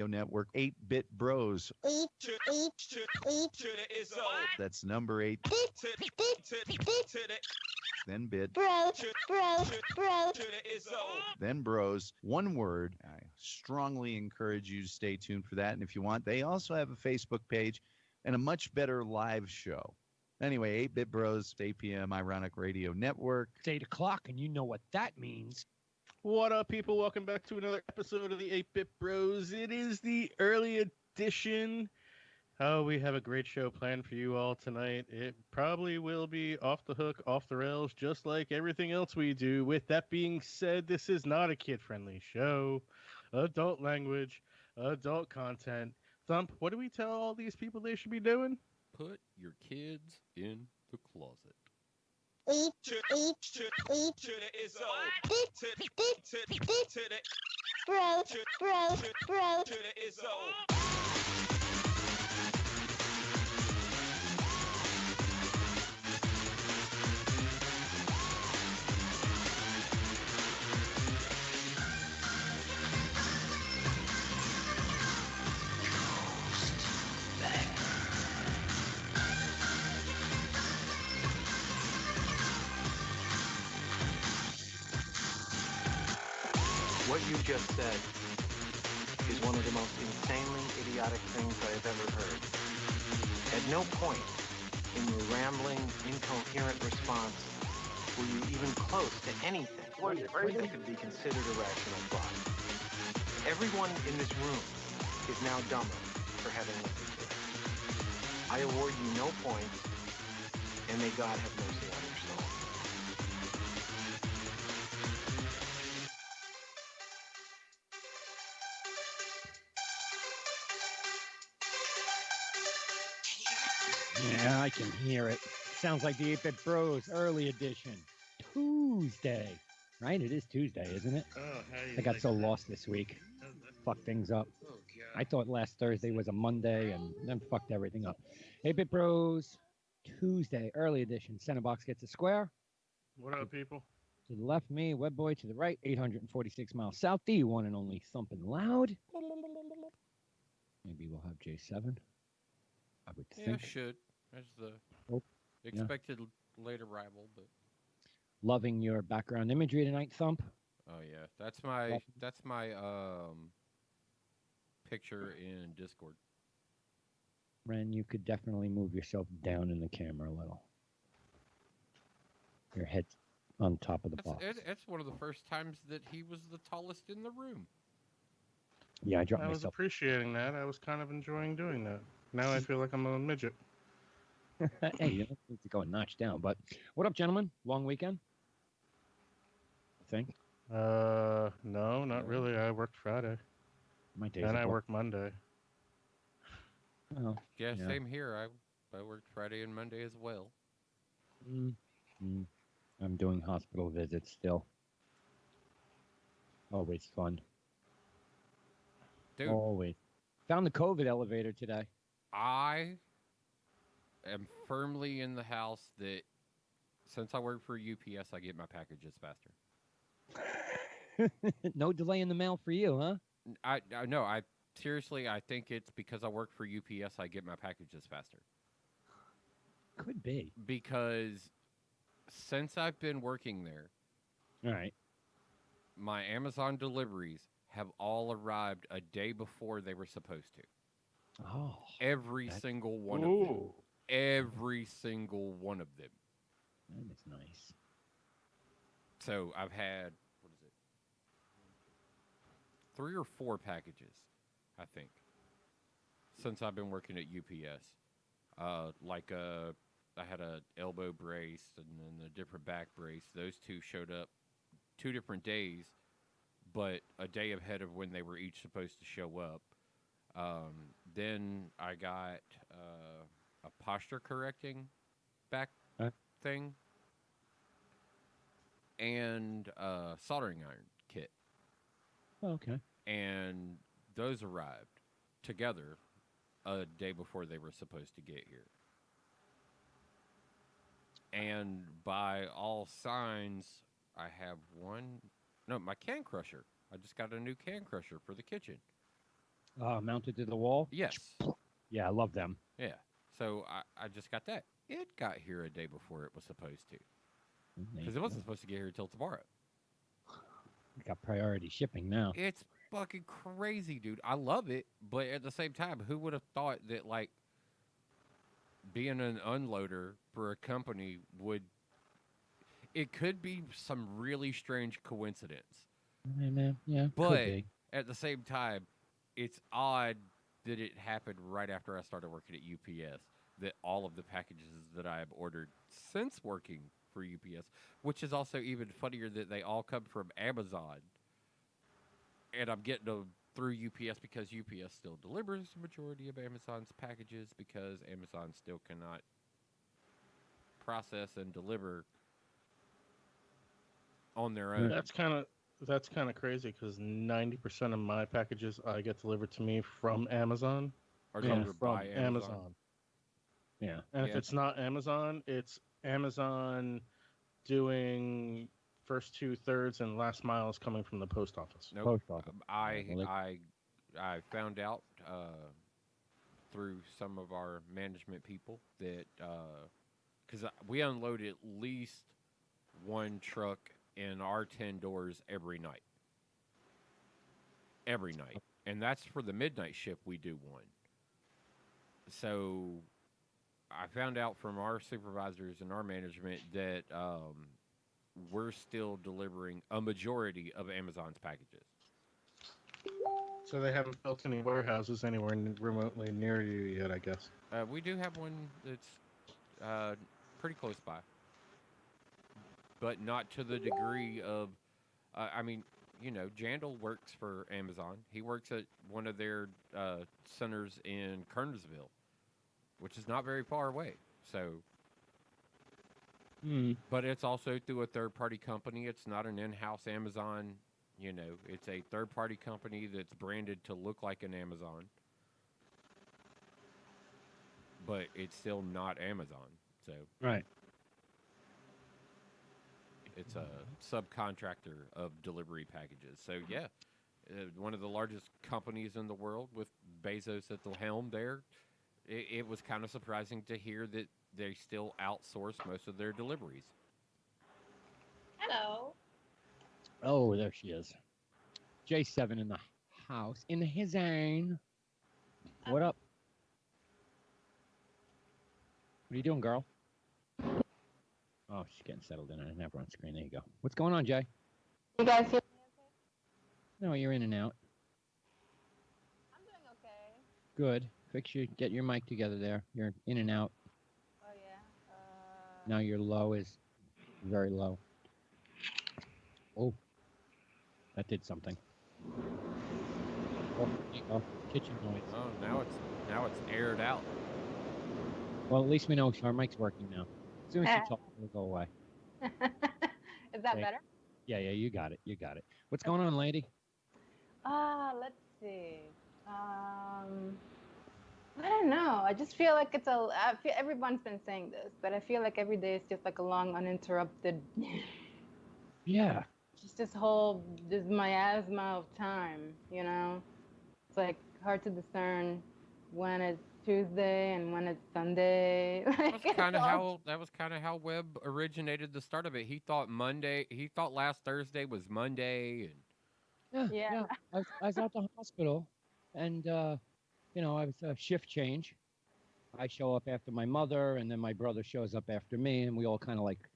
Network, 8-Bit Bros. That's number 8. Then bit. Then bros. One word. I strongly encourage you to stay tuned for that. And if you want, they also have a Facebook page and a much better live show. Anyway, 8-Bit Bros, 8 p.m. Ironic Radio Network. It's 8 o'clock, and you know what that means. What up, people? Welcome back to another episode of the 8-Bit Bros. It is the early edition. Oh, we have a great show planned for you all tonight. It probably will be off the hook, off the rails, just like everything else we do. With that being said, this is not a kid-friendly show. Adult language, adult content. Thump, what do we tell all these people they should be doing? Put your kids in the closet. What you just said is one of the most insanely idiotic things I have ever heard. At no point in your rambling, incoherent response were you even close to anything that could be considered a rational thought. Everyone in this room is now dumber for having listened to it. I award you no points, and may God have mercy on your soul. Yeah, I can hear it. Sounds like the 8-Bit Bros early edition. Tuesday. Right? It is Tuesday, isn't it? Oh, how do you I got so lost this week. Fucked things up. Oh, God. I thought last Thursday was a Monday and then fucked everything up. 8-Bit Bros Tuesday early edition. Center box gets a square. What up, people? To the left, me, Webboy. To the right, 846 miles south, the one and only Thumpin' Loud. Maybe we'll have J7. I would Yeah, think. should. That's the Oh, expected late arrival, but Loving your background imagery tonight, Thump. oh yeah, that's my picture in Discord. Ren, you could definitely move yourself down in the camera a little. Your head's on top of the box. It's one of the first times that he was the tallest in the room. Yeah, I dropped I was myself. appreciating that. I was kind of enjoying doing that. Now I feel like I'm a midget. Hey, you don't need to go a notch down. But what up, gentlemen? Long weekend? I think. No, not really. I worked Friday. My days And are I worked Monday. Oh, Yeah, same here. I worked Friday and Monday as well. I'm doing hospital visits still. Always fun. Dude, Always. Found the COVID elevator today. I am firmly in the house that since I work for UPS, I get my packages faster. No delay in the mail for you, huh? I seriously, I think it's because I work for UPS, I get my packages faster. Could be. Because since I've been working there, All right. my Amazon deliveries have all arrived a day before they were supposed to. Oh. Every single one of them. Every single one of them. That is nice. So I've had, 3 or 4 packages, I think, since I've been working at UPS. I had a elbow brace and then a different back brace. Those two showed up 2 different days, but a day ahead of when they were each supposed to show up. Then I got a posture correcting back thing and a soldering iron kit. Oh, okay. And those arrived together a day before they were supposed to get here. And by all signs, I have my can crusher. I just got a new can crusher for the kitchen. Mounted to the wall. Yes. Yeah, I love them. Yeah. So I just got that. It got here a day before it was supposed to. Because it wasn't supposed to get here till tomorrow. We got priority shipping now. It's fucking crazy, dude. I love it, but at the same time, who would have thought that, like, being an unloader for a company would... It could be some really strange coincidence. Yeah, But could be. at the same time, it's odd that it happened right after I started working at UPS, that all of the packages that I have ordered since working for UPS, which is also even funnier that they all come from Amazon, and I'm getting them through UPS because UPS still delivers the majority of Amazon's packages because Amazon still cannot process and deliver on their own. That's kind of crazy because 90% of my packages I get delivered to me from Amazon. Or come delivered from by Amazon. Yeah. And if Yeah. it's not Amazon, it's Amazon doing first 2/3 and last mile is coming from the post office. Nope. Post office. I found out through some of our management people that because we unload at least one truck in our 10 doors every night. Every night. And that's for the midnight shift we do one. So I found out from our supervisors and our management that we're still delivering a majority of Amazon's packages. So they haven't built any warehouses anywhere remotely near you yet, I guess. We do have one that's pretty close by, but not to the degree of. I mean, you know, Jandal works for Amazon. He works at one of their centers in Kernersville, which is not very far away. So, but it's also through a third-party company. It's not an in-house Amazon. You know, it's a third-party company that's branded to look like an Amazon, but it's still not Amazon. So, Right. it's a subcontractor of delivery packages. So, yeah, one of the largest companies in the world with Bezos at the helm there. It was kind of surprising to hear that they still outsource most of their deliveries. Hello. Oh, there she is. J7 in the house. In his own. What up? What are you doing, girl? Oh, she's getting settled in. I didn't have her on screen. There you go. What's going on, Jay? You guys hear me okay? No, you're in and out. I'm doing okay. Good. Get your mic together there. You're in and out. Oh, yeah. Now your low is very low. Oh, that did something. Oh, there you go. Kitchen noise. Oh, now it's aired out. Well, at least we know our mic's working now. As soon as you talk, it'll go away. Is that Okay. better? Yeah, you got it. You got it. What's going on, lady? Let's see. I don't know. I just feel like everyone's been saying this, but I feel like every day is just like a long, uninterrupted. Yeah. Just this miasma of time, you know? It's like hard to discern when it's Tuesday and when it's Sunday. That was kind of how Webb originated the start of it. He thought last Thursday was Monday, and Yeah. I was at the hospital, and I was a shift change. I show up after my mother, and then my brother shows up after me, and we all kind of like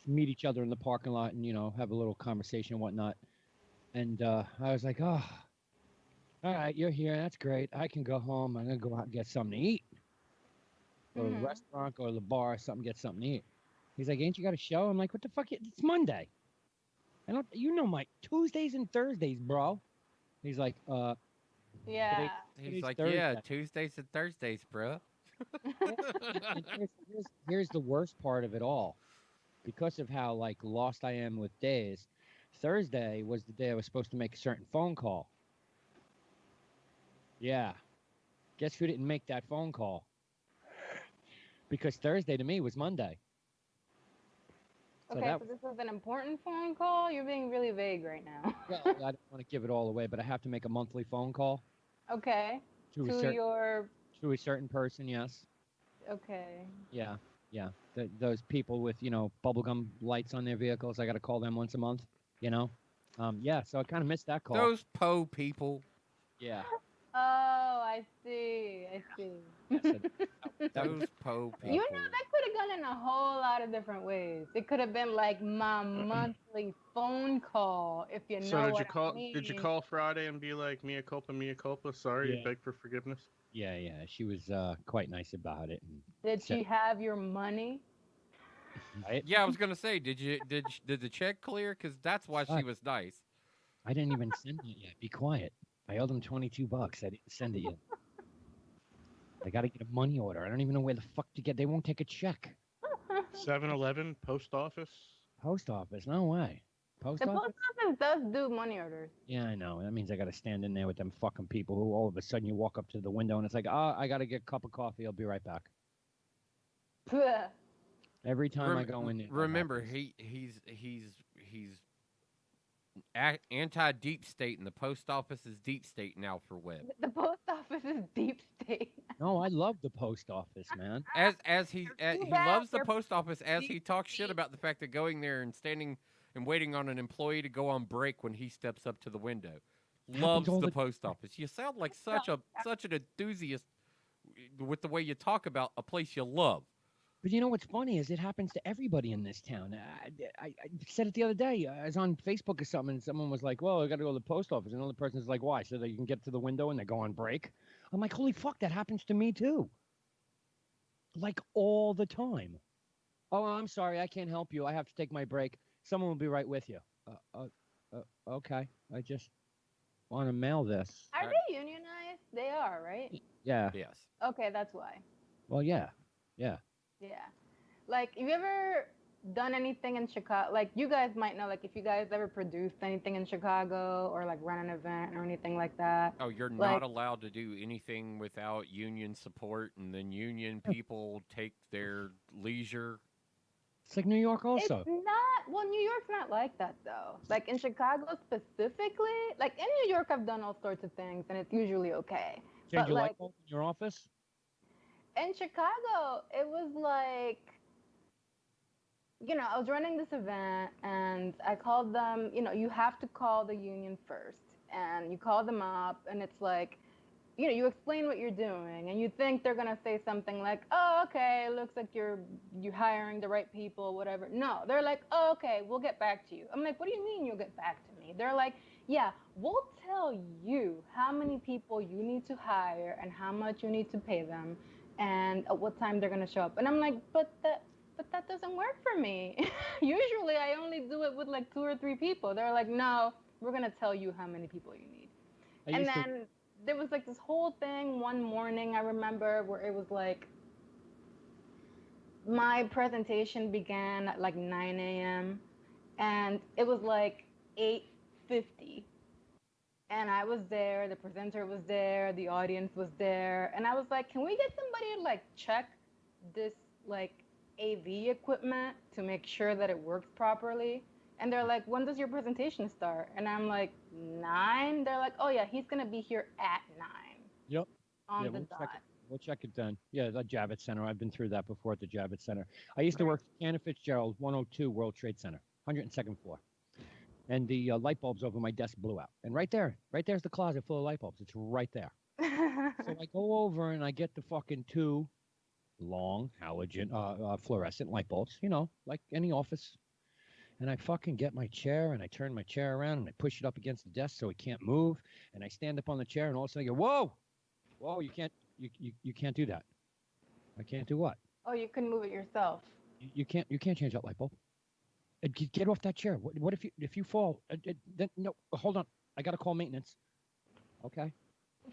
meet each other in the parking lot and have a little conversation and whatnot. And I was like, oh, all right, you're here. That's great. I can go home. I'm gonna go out and get something to eat. Go to the restaurant, go to the bar, get something to eat. He's like, ain't you got a show? I'm like, what the fuck? It's Monday. My Tuesdays and Thursdays, bro. He's like, Yeah. he's like, Thursday. yeah, Tuesdays and Thursdays, bro. And here's the worst part of it all. Because of how like lost I am with days, Thursday was the day I was supposed to make a certain phone call. Yeah. Guess who didn't make that phone call? Because Thursday to me was Monday. So Okay, so this is an important phone call? You're being really vague right now. Well, I don't want to give it all away, but I have to make a monthly phone call. Okay. To a To certain your. to a certain person, yes. Okay. Yeah, yeah. Those people with bubblegum lights on their vehicles, I got to call them once a month. You know. Yeah. So I kind of missed that call. Those po people. Yeah. Oh, I see. I see. Yeah, so that was Those po You know, people. that could have gone in a whole lot of different ways. It could have been like my monthly phone call, if you So know did you what I call? mean. Did you call Friday and be like, "Mea culpa, mea culpa"? Sorry, Yeah. beg for forgiveness. Yeah, yeah. She was quite nice about it. And Did said- she have your money? I, Yeah, I was gonna say, did the check clear? Because that's why she Fuck. was nice. I didn't even send it yet. Be quiet. I owe them $22. I didn't send it yet. I got to get a money order. I don't even know where the fuck to get. They won't take a check. 7-Eleven, post office. Post office? No way. Post The office? post office does do money orders. Yeah, I know. That means I got to stand in there with them fucking people who all of a sudden you walk up to the window and it's like, oh, I got to get a cup of coffee. I'll be right back. Puh. Every time I go in there. that Remember, happens. he's anti deep state, and the post office is deep state now for web. The post office is deep state. No, I love the post office, man. As he too he bad loves the they're post office, as he deep talks shit state. about the fact that going there and standing and waiting on an employee to go on break when he steps up to the window. Happens Loves all the the post office. You sound like such an enthusiast with the way you talk about a place you love. But you know what's funny is it happens to everybody in this town. I said it the other day. I was on Facebook or something, and someone was like, well, I got to go to the post office. Another person's like, why? So that you can get to the window and they go on break? I'm like, holy fuck, that happens to me too. Like all the time. Oh, I'm sorry, I can't help you. I have to take my break. Someone will be right with you. Okay. I just want to mail this. Are they unionized? They are, right? Yeah. Yes. Okay, that's why. Well, yeah. Yeah. Yeah. Like, have you ever done anything in Chicago? Like, you guys might know, like, if you guys ever produced anything in Chicago or, like, run an event or anything like that. Oh, you're Like- not allowed to do anything without union support, and then union people take their leisure. It's like New York also. It's not, well, New York's not like that, though. Like, in Chicago specifically, like, in New York, I've done all sorts of things, and it's usually okay. Change but, your light like- bulb in your office? In Chicago, it was like, I was running this event and I called them, you have to call the union first. And you call them up and it's like, you explain what you're doing and you think they're going to say something like, oh, okay, it looks like you're hiring the right people, whatever. No, they're like, oh, okay, we'll get back to you. I'm like, what do you mean you'll get back to me? They're like, yeah, we'll tell you how many people you need to hire and how much you need to pay them and at what time they're going to show up. And I'm like, but that doesn't work for me. Usually I only do it with like 2 or 3 people. They're like, no, we're going to tell you how many people you need. And then there was like this whole thing one morning, I remember, where it was like, my presentation began at like 9 a.m. and it was like 8:50. And I was there, the presenter was there, the audience was there. And I was like, can we get somebody to like check this like AV equipment to make sure that it works properly? And they're like, when does your presentation start? And I'm like, 9? They're like, oh yeah, he's gonna be here at 9. Yep. On Yeah, the we'll dot. check it. We'll check it then. Yeah, the Javits Center. I've been through that before at the Javits Center. I used to work at Cannon Fitzgerald, 102 World Trade Center, 102nd floor. And the light bulbs over my desk blew out. And right there's the closet full of light bulbs. It's right there. So I go over and I get the fucking 2 long halogen fluorescent light bulbs, like any office. And I fucking get my chair and I turn my chair around and I push it up against the desk so it can't move. And I stand up on the chair and all of a sudden I go, whoa, you can't do that. I can't do what? Oh, you can move it yourself. You can't change that light bulb. Get off that chair. What if you fall? Then no, hold on. I gotta call maintenance. Okay.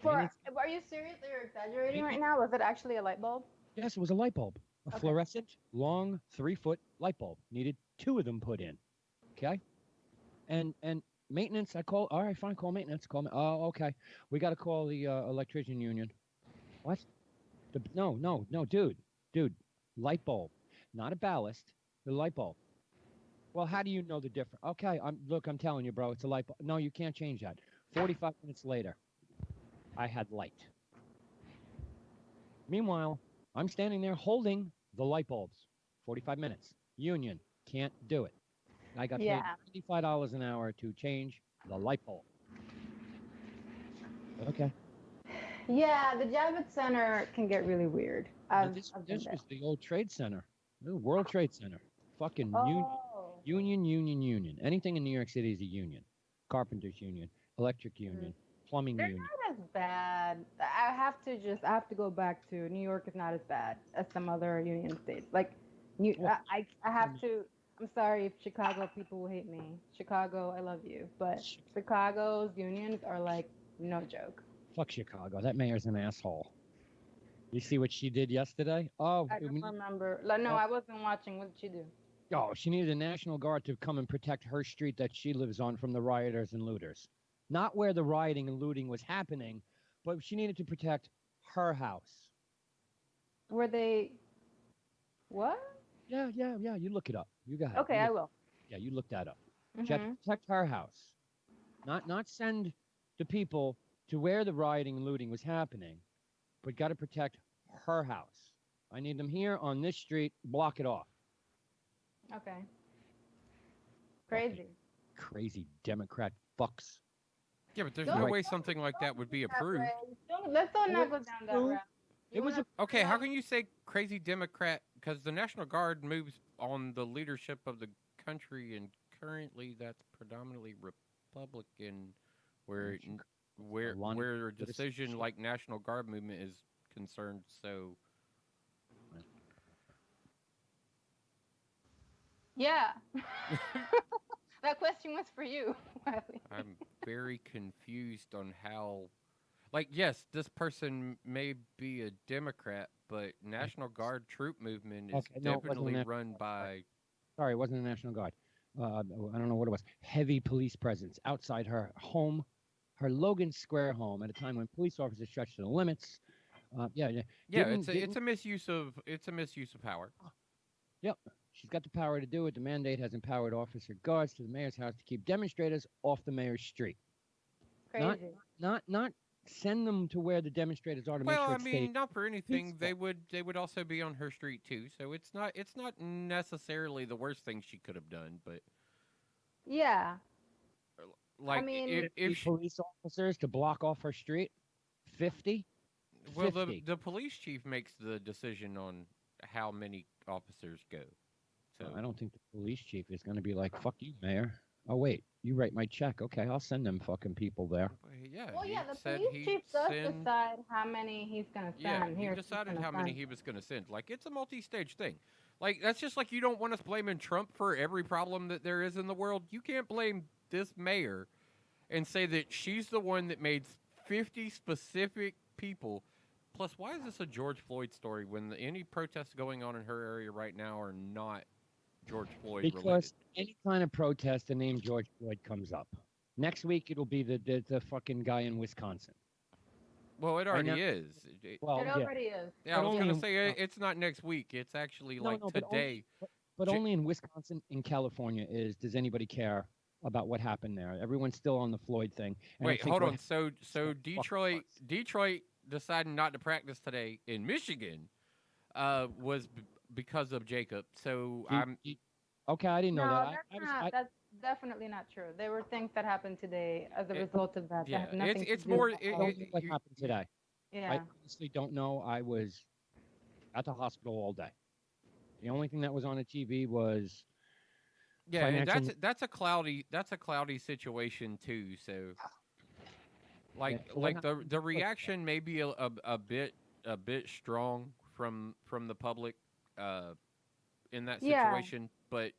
Are you serious? You're exaggerating right now? Was it actually a light bulb? Yes, it was a light bulb. A Okay. fluorescent, long, 3-foot light bulb. Needed 2 of them put in. Okay. And maintenance, I call. All right, fine. Call maintenance. Call me. Oh, okay. We got to call the electrician union. What? No, dude. Light bulb, not a ballast. The light bulb. Well, how do you know the difference? Okay, I'm telling you, bro, it's a light bulb. No, you can't change that. 45 minutes later, I had light. Meanwhile, I'm standing there holding the light bulbs. 45 minutes. Union. Can't do it. I got paid Yeah. $95 an hour to change the light bulb. Okay. Yeah, the Javits Center can get really weird. I've This been there. was the old Trade Center, the World Trade Center. Fucking Oh. union. Anything in New York City is a union. Carpenters union, electric union, plumbing They're union. not as bad. I have to go back to New York is not as bad as some other union states. Like, Well, I have to. I'm sorry if Chicago people will hate me. Chicago, I love you, but Chicago's unions are like no joke. Fuck Chicago. That mayor's an asshole. You see what she did yesterday? Oh, I don't remember. Like, no, I wasn't watching. What did she do? oh, she needed a National Guard to come and protect her street that she lives on from the rioters and looters. Not where the rioting and looting was happening, but she needed to protect her house. Were they? What? Yeah. You look it up. You got it. Okay, I will. Yeah, you look that up. She had to Mhm. protect her house, not send the people to where the rioting and looting was happening, but got to protect her house. I need them here on this street. Block it off. Okay. Crazy. Crazy Democrat fucks. Yeah, but there's Don't- no way something like that would be approved. Let's not go down that route. It was a Okay, how can you say crazy Democrat? Because the National Guard moves on the leadership of the country, and currently that's predominantly Republican, where a decision like National Guard movement is concerned. So Yeah. That question was for you, Wiley. I'm very confused on how. Like, yes, this person may be a Democrat, but National Guard troop movement is Okay, no, it wasn't definitely National run by. Sorry, it wasn't the National Guard. I don't know what it was. Heavy police presence outside her home, her Logan Square home, at a time when police officers stretched to the limits. Yeah. Yeah, Didn't- it's a misuse of power. Yep. She's got the power to do it. The mandate has empowered officer guards to the mayor's house to keep demonstrators off the mayor's street. Crazy. Not send them to where the demonstrators are to make Well, sure I it's mean, safe. not for anything. peaceful. They would also be on her street too. So it's not necessarily the worst thing she could have done. But Yeah. like, mean- if 50 she, police officers to block off her street? 50? well, 50. the police chief makes the decision on how many officers go. So I don't think the police chief is going to be like, fuck you, mayor. Oh, wait, you write my check. Okay, I'll send them fucking people there. yeah. Well, he yeah, the said police he'd chief does send- decide how many he's gonna send. Yeah, he Here, she's decided gonna how many send. he was going to send. Like, it's a multi-stage thing. Like, that's just like you don't want us blaming Trump for every problem that there is in the world. You can't blame this mayor and say that she's the one that made 50 specific people. Plus, why is this a George Floyd story when any protests going on in her area right now are not George Floyd Because related? any kind of protest, the name George Floyd comes up. Next week, it'll be the fucking guy in Wisconsin. Well, it I already know- is. Well, It yeah, already is. Yeah, I but was only going to in- say it's not next week. It's actually No, like no, but today. but Ja- only in Wisconsin and California does anybody care about what happened there. Everyone's still on the Floyd thing. And I Wait, think hold what on. So fuck Detroit us. Detroit deciding not to practice today in Michigan was because of Jacob. So Okay, I didn't know No, that. that's not. That's definitely not true. There were things that happened today as a It- result of that. yeah, that had nothing it's to do more- with I the don't policy. know what happened today. Yeah. I honestly don't know. I was at the hospital all day. The only thing that was on the TV was yeah, and financial- that's a cloudy situation too. So like Yeah, well, the reaction may be a bit strong from the public in that Yeah. situation, but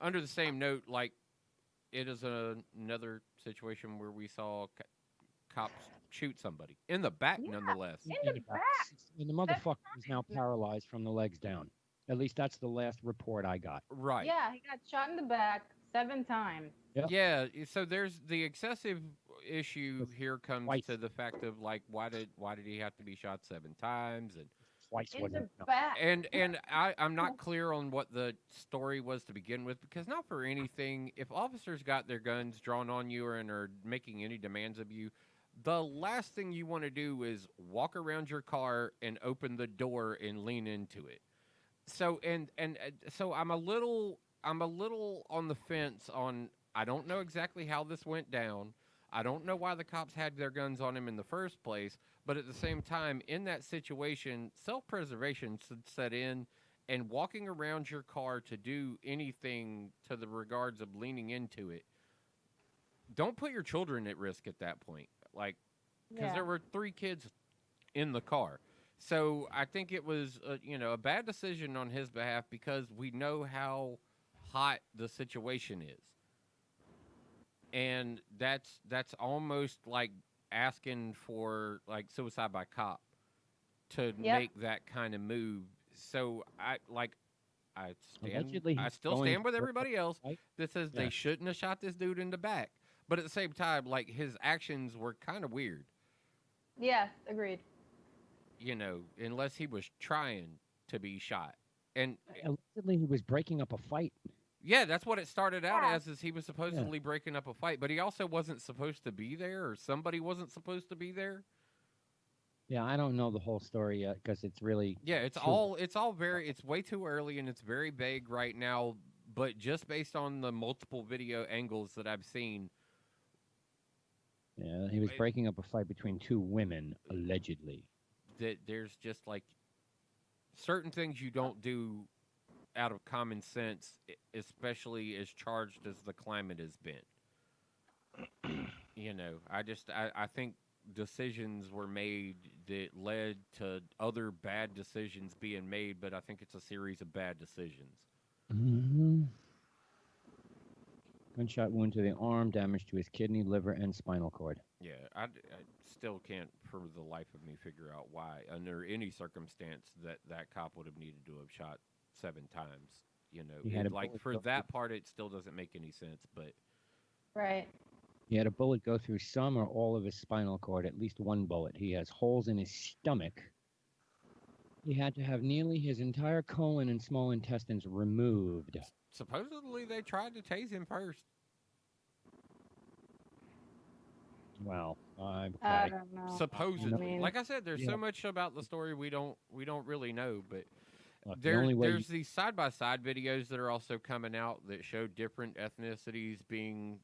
under the same note, like it is another situation where we saw cops shoot somebody in the back, Yeah. nonetheless. In the back. And the motherfucker is now paralyzed from the legs down. At least that's the last report I got. Right. Yeah, he got shot in the back 7 times. Yeah. So there's the excessive issue here comes Twice. to the fact of like why did he have to be shot 7 times and Twice In wasn't the enough. back. and I'm not clear on what the story was to begin with because not for anything if officers got their guns drawn on you and are making any demands of you the last thing you want to do is walk around your car and open the door and lean into it. So so I'm a little on the fence on. I don't know exactly how this went down. I don't know why the cops had their guns on him in the first place, but at the same time, in that situation, self-preservation should set in, and walking around your car to do anything to the regards of leaning into it, don't put your children at risk at that point. Like, because there were 3 kids in the car. So I think it was, a bad decision on his behalf because we know how hot the situation is. And that's almost like asking for like suicide by cop to make that kind of move. So I still stand with everybody else that says they shouldn't have shot this dude in the back. But at the same time, like, his actions were kind of weird. Yes, agreed. Unless he was trying to be shot. And allegedly he was breaking up a fight. Yeah, that's what it started out as, is he was supposedly breaking up a fight, but he also wasn't supposed to be there, or somebody wasn't supposed to be there. Yeah, I don't know the whole story yet because it's really it's way too early and it's very vague right now, but just based on the multiple video angles that I've seen. Yeah, he was breaking up a fight between 2 women, allegedly. That there's just like certain things you don't do out of common sense, especially as charged as the climate has been. I think decisions were made that led to other bad decisions being made, but I think it's a series of bad decisions. Mm-hmm. Gunshot wound to the arm, damage to his kidney, liver, and spinal cord. Yeah, I still can't, for the life of me, figure out why, under any circumstance, that cop would have needed to have shot 7 times. For that part, it still doesn't make any sense. But right, he had a bullet go through some or all of his spinal cord. At least 1 bullet. He has holes in his stomach. He had to have nearly his entire colon and small intestines removed. Supposedly, they tried to tase him first. Well, I don't know. Supposedly, like I said, there's so much about the story we don't really know. But there's these side-by-side videos that are also coming out that show different ethnicities being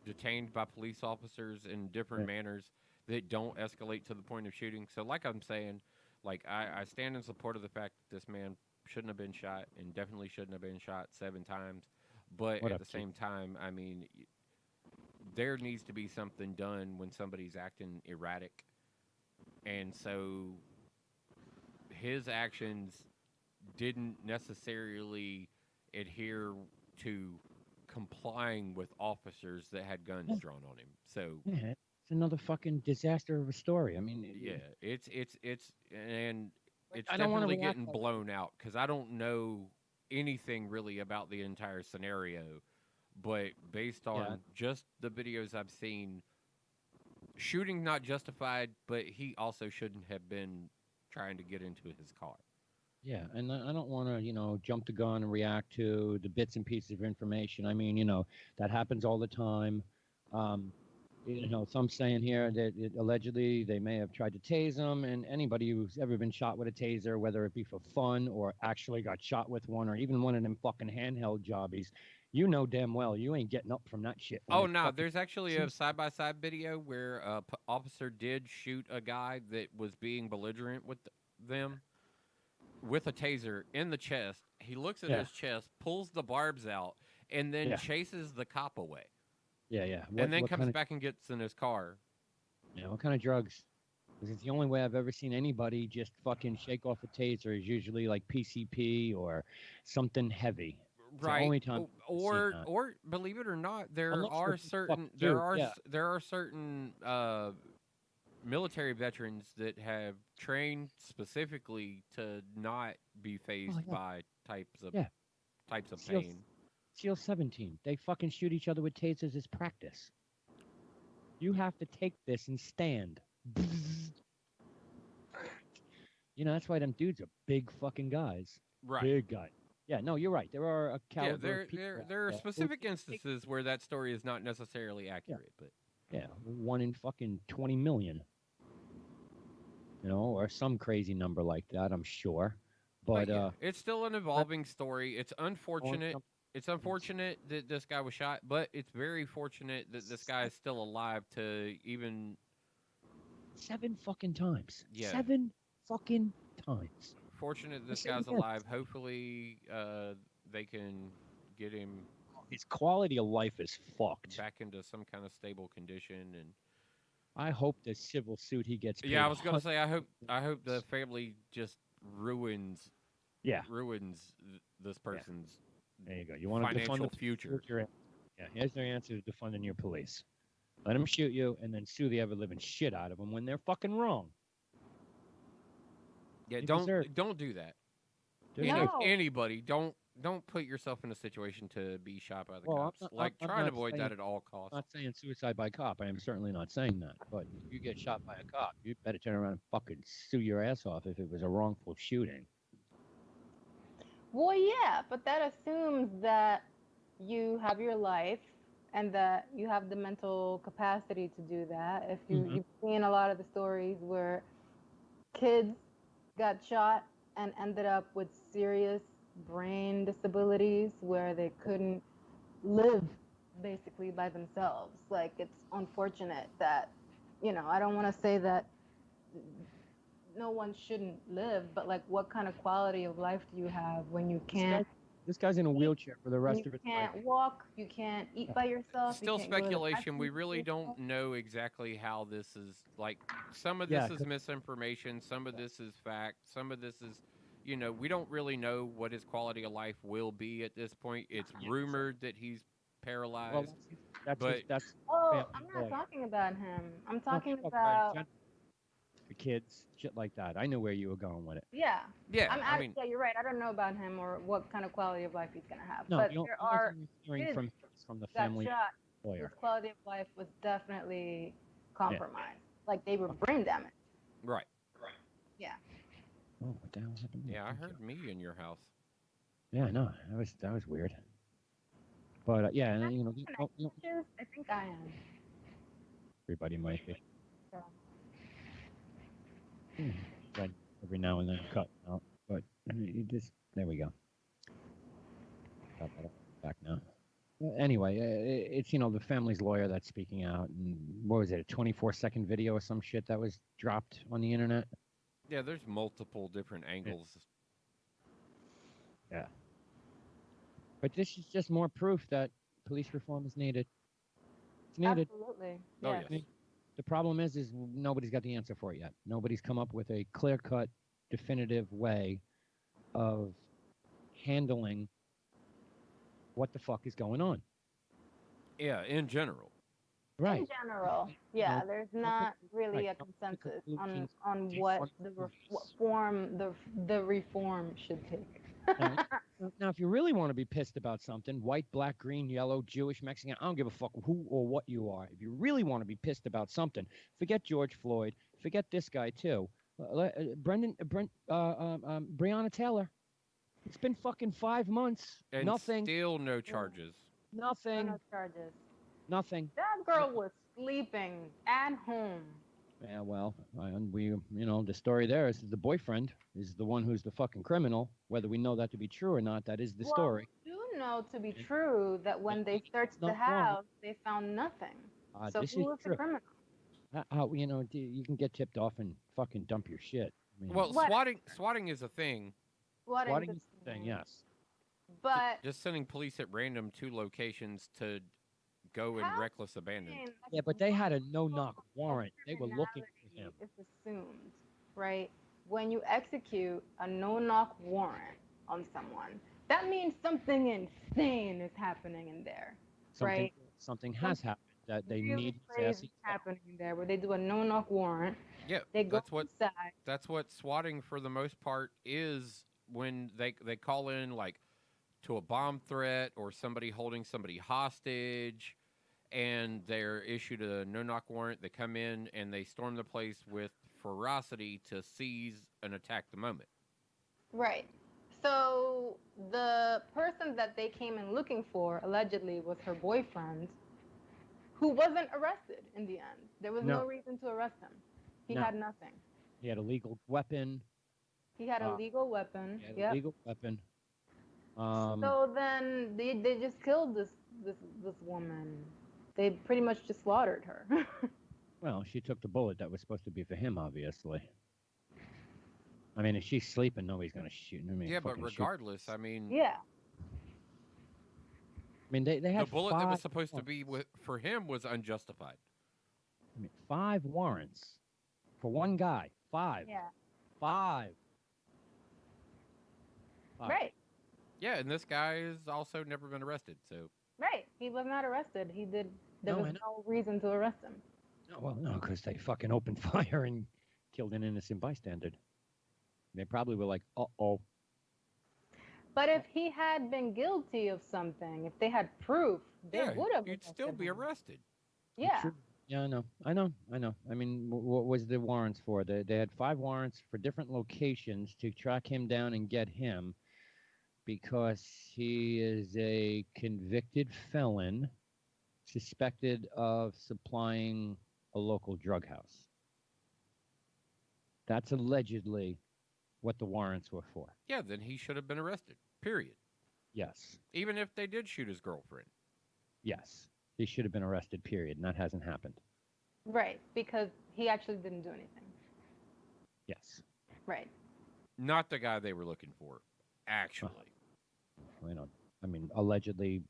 detained by police officers in different manners that don't escalate to the point of shooting. So, like I'm saying, like I stand in support of the fact that this man shouldn't have been shot and definitely shouldn't have been shot 7 times. But at the same time, I mean, there needs to be something done when somebody's acting erratic. And so his actions didn't necessarily adhere to complying with officers that had guns drawn on him. So it's another fucking disaster of a story. I mean, it's definitely getting blown out because I don't know anything really about the entire scenario. But based on just the videos I've seen, shooting not justified, but he also shouldn't have been trying to get into his car. Yeah, and I don't want to, jump the gun and react to the bits and pieces of information. I mean, that happens all the time. Some saying here that allegedly they may have tried to tase him, and anybody who's ever been shot with a taser, whether it be for fun or actually got shot with one, or even one of them fucking handheld jobbies, you know damn well you ain't getting up from that shit. Oh, no, there's actually a side-by-side video where an officer did shoot a guy that was being belligerent with them with a taser in the chest. He looks at his chest, pulls the barbs out, and then chases the cop away. Yeah. And then comes back and gets in his car. Yeah, what kind of drugs? Because it's the only way I've ever seen anybody just fucking shake off a taser is usually like PCP or something heavy. It's right. The only time or believe it or not, there are certain military veterans that have trained specifically to not be phased by types of pain. SEAL 17. They fucking shoot each other with tasers as practice. You have to take this and stand. That's why them dudes are big fucking guys. Right. Big guy. Yeah, no, you're right. There are a Yeah, caliber of people there are out specific instances where that story is not necessarily accurate, but yeah, 1 in fucking 20 million. Or some crazy number like that, I'm sure. But yeah, it's still an evolving story. It's on unfortunate. some- It's unfortunate that this guy was shot, but it's very fortunate that this guy is still alive to even 7 fucking times. Yeah. 7 fucking times. fortunate this Say it guy's again. alive. Hopefully, they can get him His quality of life is fucked. back into some kind of stable condition. And I hope the civil suit he gets paid. yeah, I was gonna say, I hope the family just ruins this person's There you go. You want to defund financial the future. Yeah, here's their answer to defunding your police. Let them shoot you and then sue the ever living shit out of them when they're fucking wrong. Yeah, You don't deserve- do that. No. Anybody, don't put yourself in a situation to be shot by the Well, I'm cops. not- Like, I'm try to not avoid saying- that at all costs. I'm not saying suicide by cop. I am certainly not saying that. But if you get shot by a cop, you better turn around and fucking sue your ass off if it was a wrongful shooting. Well, yeah, but that assumes that you have your life and that you have the mental capacity to do that. If you've seen a lot of the stories where kids got shot and ended up with serious brain disabilities where they couldn't live basically by themselves. Like, it's unfortunate that, I don't want to say that no one shouldn't live, but like, what kind of quality of life do you have when you can't? This guy's in a wheelchair for the when rest you of his life. can't walk, you can't eat by yourself. Still you can't go to the speculation. We bathroom really by yourself. don't know exactly how this is. Like, some of Yeah, this is 'cause- misinformation. Some of this is fact. Some of this is, we don't really know what his quality of life will be at this point. It's rumored that he's paralyzed. Well, but- that's Oh, family I'm not lawyer. talking about him. I'm No, talking fuck, about the kids, shit like that. I knew where you were going with it. yeah. Yeah, I mean, yeah, you're right. I don't know about him or what kind of quality of life he's gonna have. No, but the there only are thing you're hearing kids from the got family shot. lawyer. His quality of life was definitely compromised. Like, they were brain damaged. right. Oh, what the hell happened? Yeah, I heard me in your house. Yeah, no, that was weird. But yeah, and I think I am. everybody might be. So, Right, every now and then cut out, but you just there we go. Got that back now. Anyway, it's the family's lawyer that's speaking out, and what was it, a 24-second video or some shit that was dropped on the internet? Yeah, there's multiple different angles. Yeah. But this is just more proof that police reform is needed. It's needed. absolutely. Oh, Yes. yes. The problem is nobody's got the answer for it yet. Nobody's come up with a clear-cut, definitive way of handling what the fuck is going on. Yeah, in general. Right. In general, yeah, No, there's not really a right, no consensus conclusions, on defund what police. what form the reform should take. Now, if you really want to be pissed about something, white, black, green, yellow, Jewish, Mexican, I don't give a fuck who or what you are. If you really want to be pissed about something, forget George Floyd, forget this guy too. Breonna Taylor. It's been fucking 5 months. And Nothing. still no charges. Nothing. No charges. Nothing. That girl was sleeping at home. Yeah, well, the story there is the boyfriend is the one who's the fucking criminal. Whether we know that to be true or not, that is the story. Well, we do know to be true that when they searched the not wrong. house, they found nothing. So This who is was the true. criminal? You can get tipped off and fucking dump your shit. I mean, Well, What? swatting is a thing. What swatting is is the thing, yes. But Just sending police at random to locations to go in How reckless abandon. Yeah, but they had a no-knock warrant. They were looking for him. It's assumed, right? When you execute a no-knock warrant on someone, that means something insane is happening in there, right? Something has happened that they Really need crazy sassy. happening there, where they do a no-knock warrant. Yeah, They go inside. that's what swatting for the most part is. When they call in like to a bomb threat or somebody holding somebody hostage, and they're issued a no-knock warrant. They come in and they storm the place with ferocity to seize and attack the moment. Right. So the person that they came in looking for allegedly was her boyfriend, who wasn't arrested in the end. There was no No. reason to arrest him. He No. had nothing. He had a legal weapon. He had a legal weapon. He had a Yep. legal weapon. So then they just killed this woman. They pretty much just slaughtered her. Well, she took the bullet that was supposed to be for him, obviously. I mean, if she's sleeping, nobody's gonna shoot. I mean, Yeah, but fucking shoot. regardless, I mean, Yeah. I mean, they had the bullet that was 5 supposed to be for him was unjustified. I mean, 5 warrants for one guy. 5. Yeah. 5. Right. Yeah, and this guy has also never been arrested, so Right. He was not arrested. There No, I was know. no reason to arrest him. No, well, no, because they fucking opened fire and killed an innocent bystander. They probably were like, uh-oh. But if he had been guilty of something, if they had proof, they yeah, would have. you'd still be arrested. Yeah. True. Yeah, I know. I mean, what was the warrants for? They had 5 warrants for different locations to track him down and get him because he is a convicted felon suspected of supplying a local drug house. That's allegedly what the warrants were for. Yeah, then he should have been arrested. Period. Yes. Even if they did shoot his girlfriend. Yes. He should have been arrested, period, and that hasn't happened. Right. Because he actually didn't do anything. Yes. Right. Not the guy they were looking for, actually. You know, I mean, allegedly,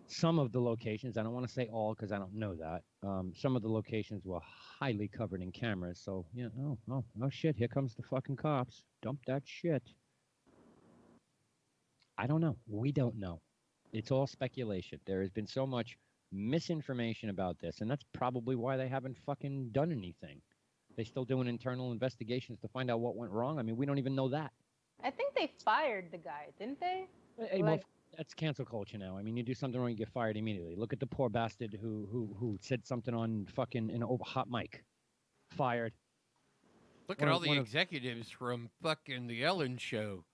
some of the locations, I don't want to say all because I don't know that, some of the locations were highly covered in cameras. So, yeah, oh, shit, here comes the fucking cops. Dump that shit. I don't know. We don't know. It's all speculation. There has been so much misinformation about this, and that's probably why they haven't fucking done anything. They still doing internal investigations to find out what went wrong. I mean, we don't even know that. I think they fired the guy, didn't they? Hey, Like- that's cancel culture now. I mean, you do something wrong, you get fired immediately. Look at the poor bastard who said something on fucking an hot mic. Fired. Look at all the executives from fucking the Ellen show.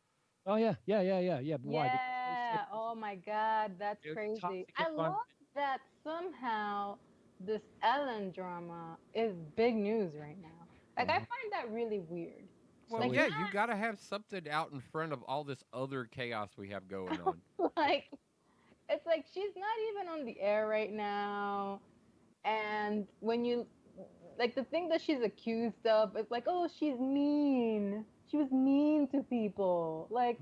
Oh yeah. Why? Yeah. Oh my God, that's They're crazy. toxic I environment. love that somehow this Ellen drama is big news right now. Like, I find that really weird. Well, Like, yeah, not- you got to have something out in front of all this other chaos we have going on. Like, it's like she's not even on the air right now. And when you, like, the thing that she's accused of, it's like, oh, she's mean. She was mean to people. Like,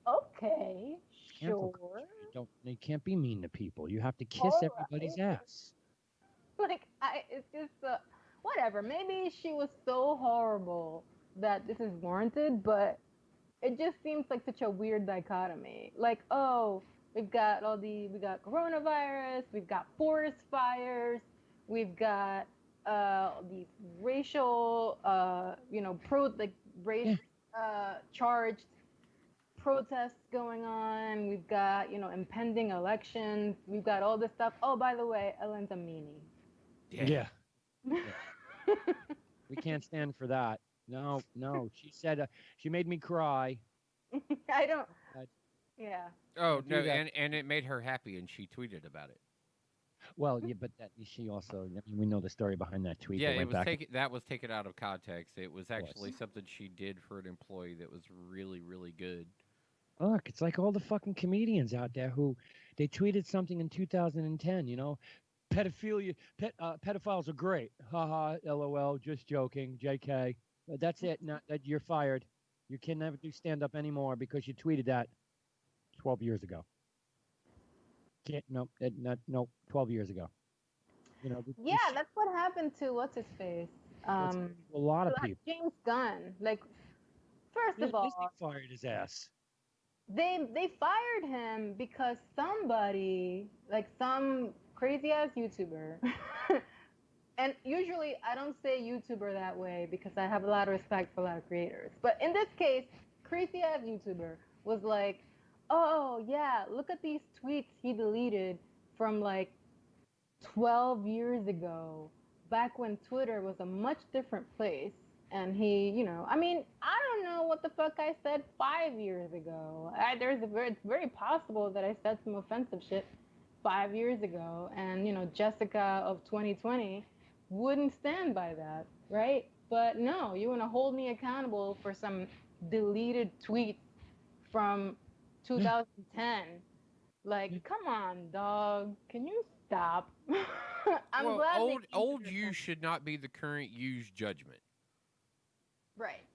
okay, Cancel sure. You can't be mean to people. You have to kiss All everybody's right. ass. Like, it's just, whatever. Maybe she was so horrible that this is warranted, but it just seems like such a weird dichotomy. Like, oh, we got coronavirus, we've got forest fires, we've got these racial, race charged protests going on. We've got, impending elections. We've got all this stuff. Oh, by the way, Ellen's a meanie. Yeah. We can't stand for that. No. She said she made me cry. I don't. Yeah. Oh, Do no, that. and it made her happy, and she tweeted about it. Well, yeah, but she also. I mean, we know the story behind that tweet. Yeah, that went back. that was taken out of context. It was actually course. something she did for an employee that was really, really good. Look, it's like all the fucking comedians out there who they tweeted something in 2010. Pedophilia, pedophiles are great. Haha, lol, just joking, JK. But that's it. Not that you're fired. You can never do stand up anymore because you tweeted that 12 years ago. Can't. No. 12 years ago. Yeah, that's what happened to what's his face. a lot of people. James Gunn. Like, first of all, Disney fired his ass. they fired him because somebody, like some crazy ass YouTuber, and usually I don't say YouTuber that way because I have a lot of respect for a lot of creators. But in this case, crazy ass YouTuber was like, oh yeah, look at these tweets he deleted from like 12 years ago, back when Twitter was a much different place. And he, I mean, I don't know what the fuck I said 5 years ago. It's very possible that I said some offensive shit 5 years ago, and Jessica of 2020 wouldn't stand by that, right? But no, you want to hold me accountable for some deleted tweets from 2010. Like, come on, dog. Can you stop? I'm Well, glad they came to old their you should not be the current you's judgment. Right.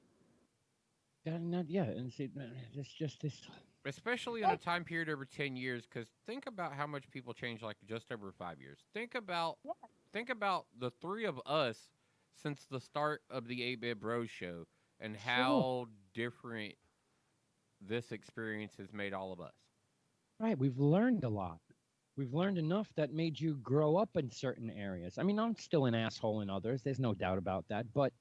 Yeah, and see, it's just this. Especially in a time period over 10 years, because think about how much people change like just over 5 years. Think about the three of us since the start of the 8-Bit Bros show and how different this experience has made all of us. Right, we've learned a lot. We've learned enough that made you grow up in certain areas. I mean, I'm still an asshole in others. There's no doubt about that. But,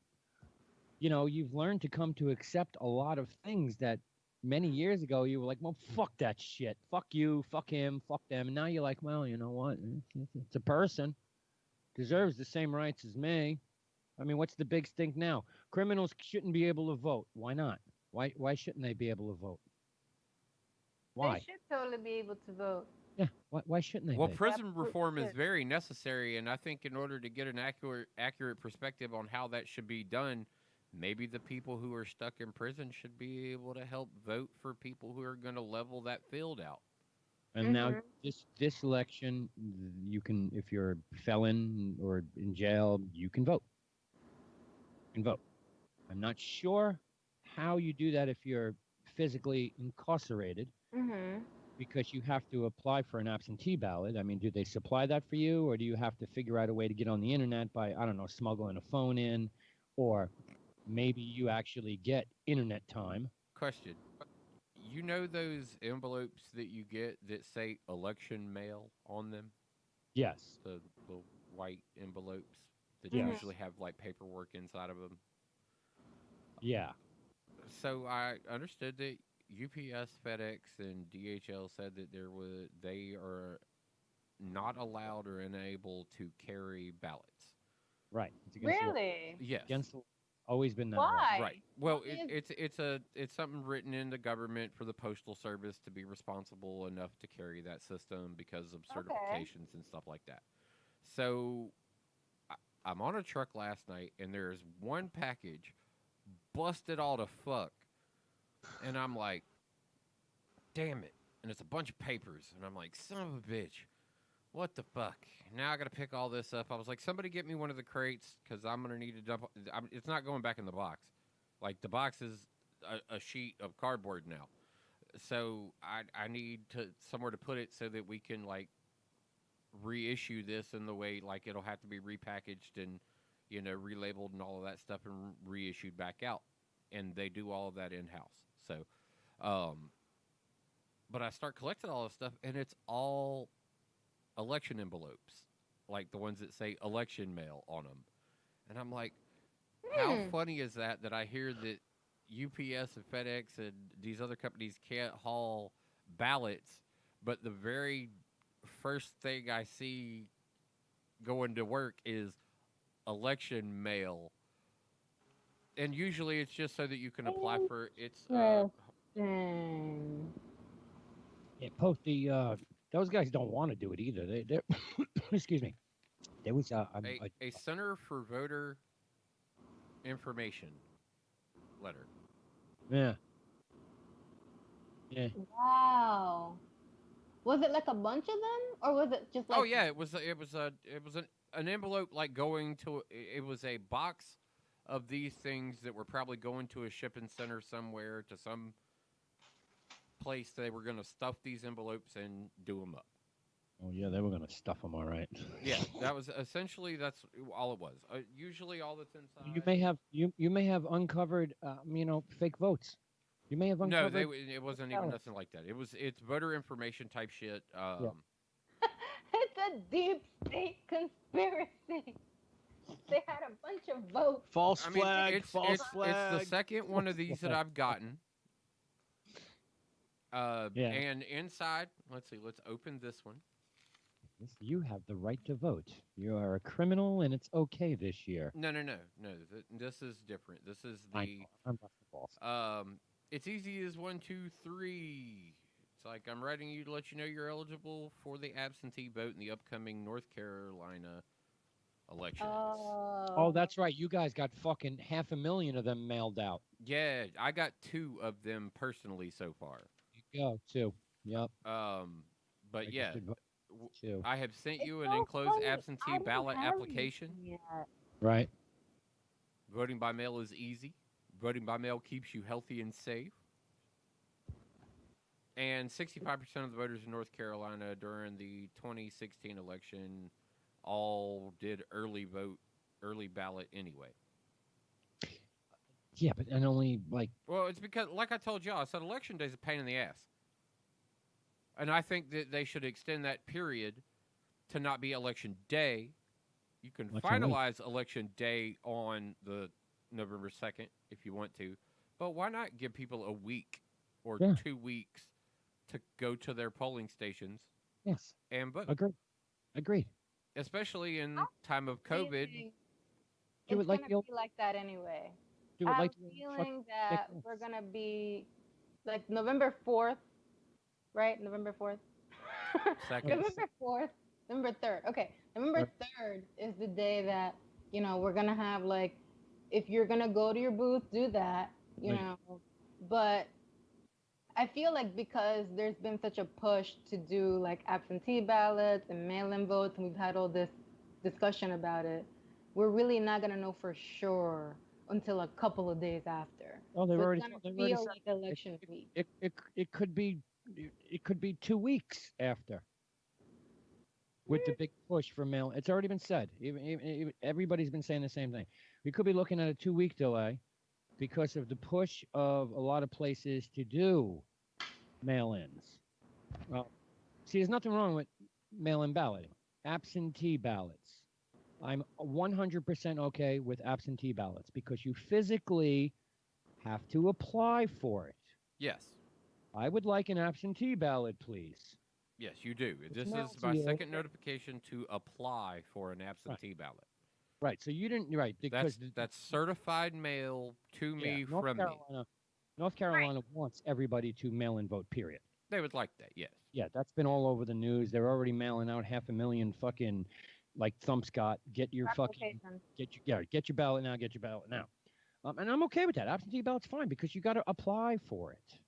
you've learned to come to accept a lot of things that many years ago you were like, well, fuck that shit. Fuck you, fuck him, fuck them. And now you're like, well, you know what? It's a person. Deserves the same rights as me. I mean, what's the big stink now? Criminals shouldn't be able to vote. Why not? Why shouldn't they be able to vote? Why? They should totally be able to vote. Yeah. Why shouldn't they? Well, be? prison reform is should. very necessary, and I think in order to get an accurate perspective on how that should be done, maybe the people who are stuck in prison should be able to help vote for people who are going to level that field out. And now this election, you can, if you're a felon or in jail, you can vote. You can vote. I'm not sure how you do that if you're physically incarcerated, because you have to apply for an absentee ballot. I mean, do they supply that for you, or do you have to figure out a way to get on the internet by, I don't know, smuggling a phone in, or maybe you actually get internet time? Question. You know those envelopes that you get that say election mail on them? Yes. The white envelopes that Yes. usually have like paperwork inside of them. Yeah. So I understood that UPS, FedEx, and DHL said that they are not allowed or unable to carry ballots. Right. It's against the law. Really? Yes. Against the law. Always been that way. Why? Right. Well, Why it's something written in the government for the postal service to be responsible enough to carry that system because of certifications and stuff like that. So I'm on a truck last night and there's one package busted all to fuck, and I'm like, damn it! And it's a bunch of papers, and I'm like, son of a bitch. What the fuck? Now I got to pick all this up. I was like, somebody get me one of the crates because I'm going to need to dump. It's not going back in the box. Like, the box is a sheet of cardboard now. So I need somewhere to put it so that we can, like, reissue this in the way, like, it'll have to be repackaged and, relabeled and all of that stuff and reissued back out. And they do all of that in-house. So, but I start collecting all this stuff, and it's all election envelopes, like the ones that say election mail on them. And I'm like, how funny is that I hear that UPS and FedEx and these other companies can't haul ballots, but the very first thing I see going to work is election mail. And usually it's just so that you can apply for it's Dang. Yeah, post the those guys don't want to do it either. They're excuse me. There was a Center for Voter Information letter. Yeah. Yeah. Wow. Was it like a bunch of them, or was it just like? Oh yeah, it was an envelope like going to. It was a box of these things that were probably going to a shipping center somewhere to some place. They were going to stuff these envelopes and do them up. Oh yeah, they were going to stuff them all right. Yeah, that was essentially that's all it was. Usually, all that's inside. You may have uncovered fake votes. You may have uncovered. No, it wasn't even nothing like that. It's voter information type shit. It's a deep state conspiracy. They had a bunch of votes. False flag. It's the second one of these that I've gotten. And inside, let's open this one. You have the right to vote. You are a criminal, and it's okay this year. No. This is different. This is I the know, I'm busting balls. It's easy as 1, 2, 3. It's like I'm writing you to let you know you're eligible for the absentee vote in the upcoming North Carolina elections. Oh, that's right. You guys got fucking 500,000 of them mailed out. Yeah, I got 2 of them personally so far. You go, too. Yep. But yeah, Registered vote, too. I have sent It's you an so enclosed funny. absentee I don't ballot have application. anything yet. Right. Voting by mail is easy. Voting by mail keeps you healthy and safe. And 65% of the voters in North Carolina during the 2016 election all did early ballot anyway. Yeah, but and only like Well, it's because, like I told y'all, I said election day is a pain in the ass. And I think that they should extend that period to not be election day. You can Election week. finalize election day on the November 2nd if you want to. But why not give people a week or Yeah. 2 weeks to go to their polling stations yes. and vote? Agreed. Especially in time of COVID. Feeling Do it's it like gonna the old. be like that anyway. Do it I'm like the old feeling fuck- that we're gonna be like November 4th, right? November 4th. Second. November 4th, November 3rd. Okay, November 3rd is the day that we're gonna have like, if you're gonna go to your booth, do that. You Right. know, but I feel like because there's been such a push to do like absentee ballots and mail-in votes, and we've had all this discussion about it, we're really not gonna know for sure until a couple of days after. Oh, they've So already. it's gonna They've already feel said like election week. it could be. It could be 2 weeks after. With the big push for mail, it's already been said. Even everybody's been saying the same thing. We could be looking at a 2-week delay because of the push of a lot of places to do mail-ins. Well, see, there's nothing wrong with mail-in balloting. Absentee ballots. I'm 100% okay with absentee ballots because you physically have to apply for it. Yes. I would like an absentee ballot, please. Yes, you do. This mailed is to my you. second notification to apply for an absentee ballot. Right. So you didn't because That's certified mail to me from me. North Carolina wants everybody to mail in vote, period. They would like that, yes. Yeah, that's been all over the news. They're already mailing out 500,000 fucking like thumb Scott. Get your fucking Application. get your ballot now, get your ballot now. And I'm okay with that. Absentee ballot's fine because you got to apply for it.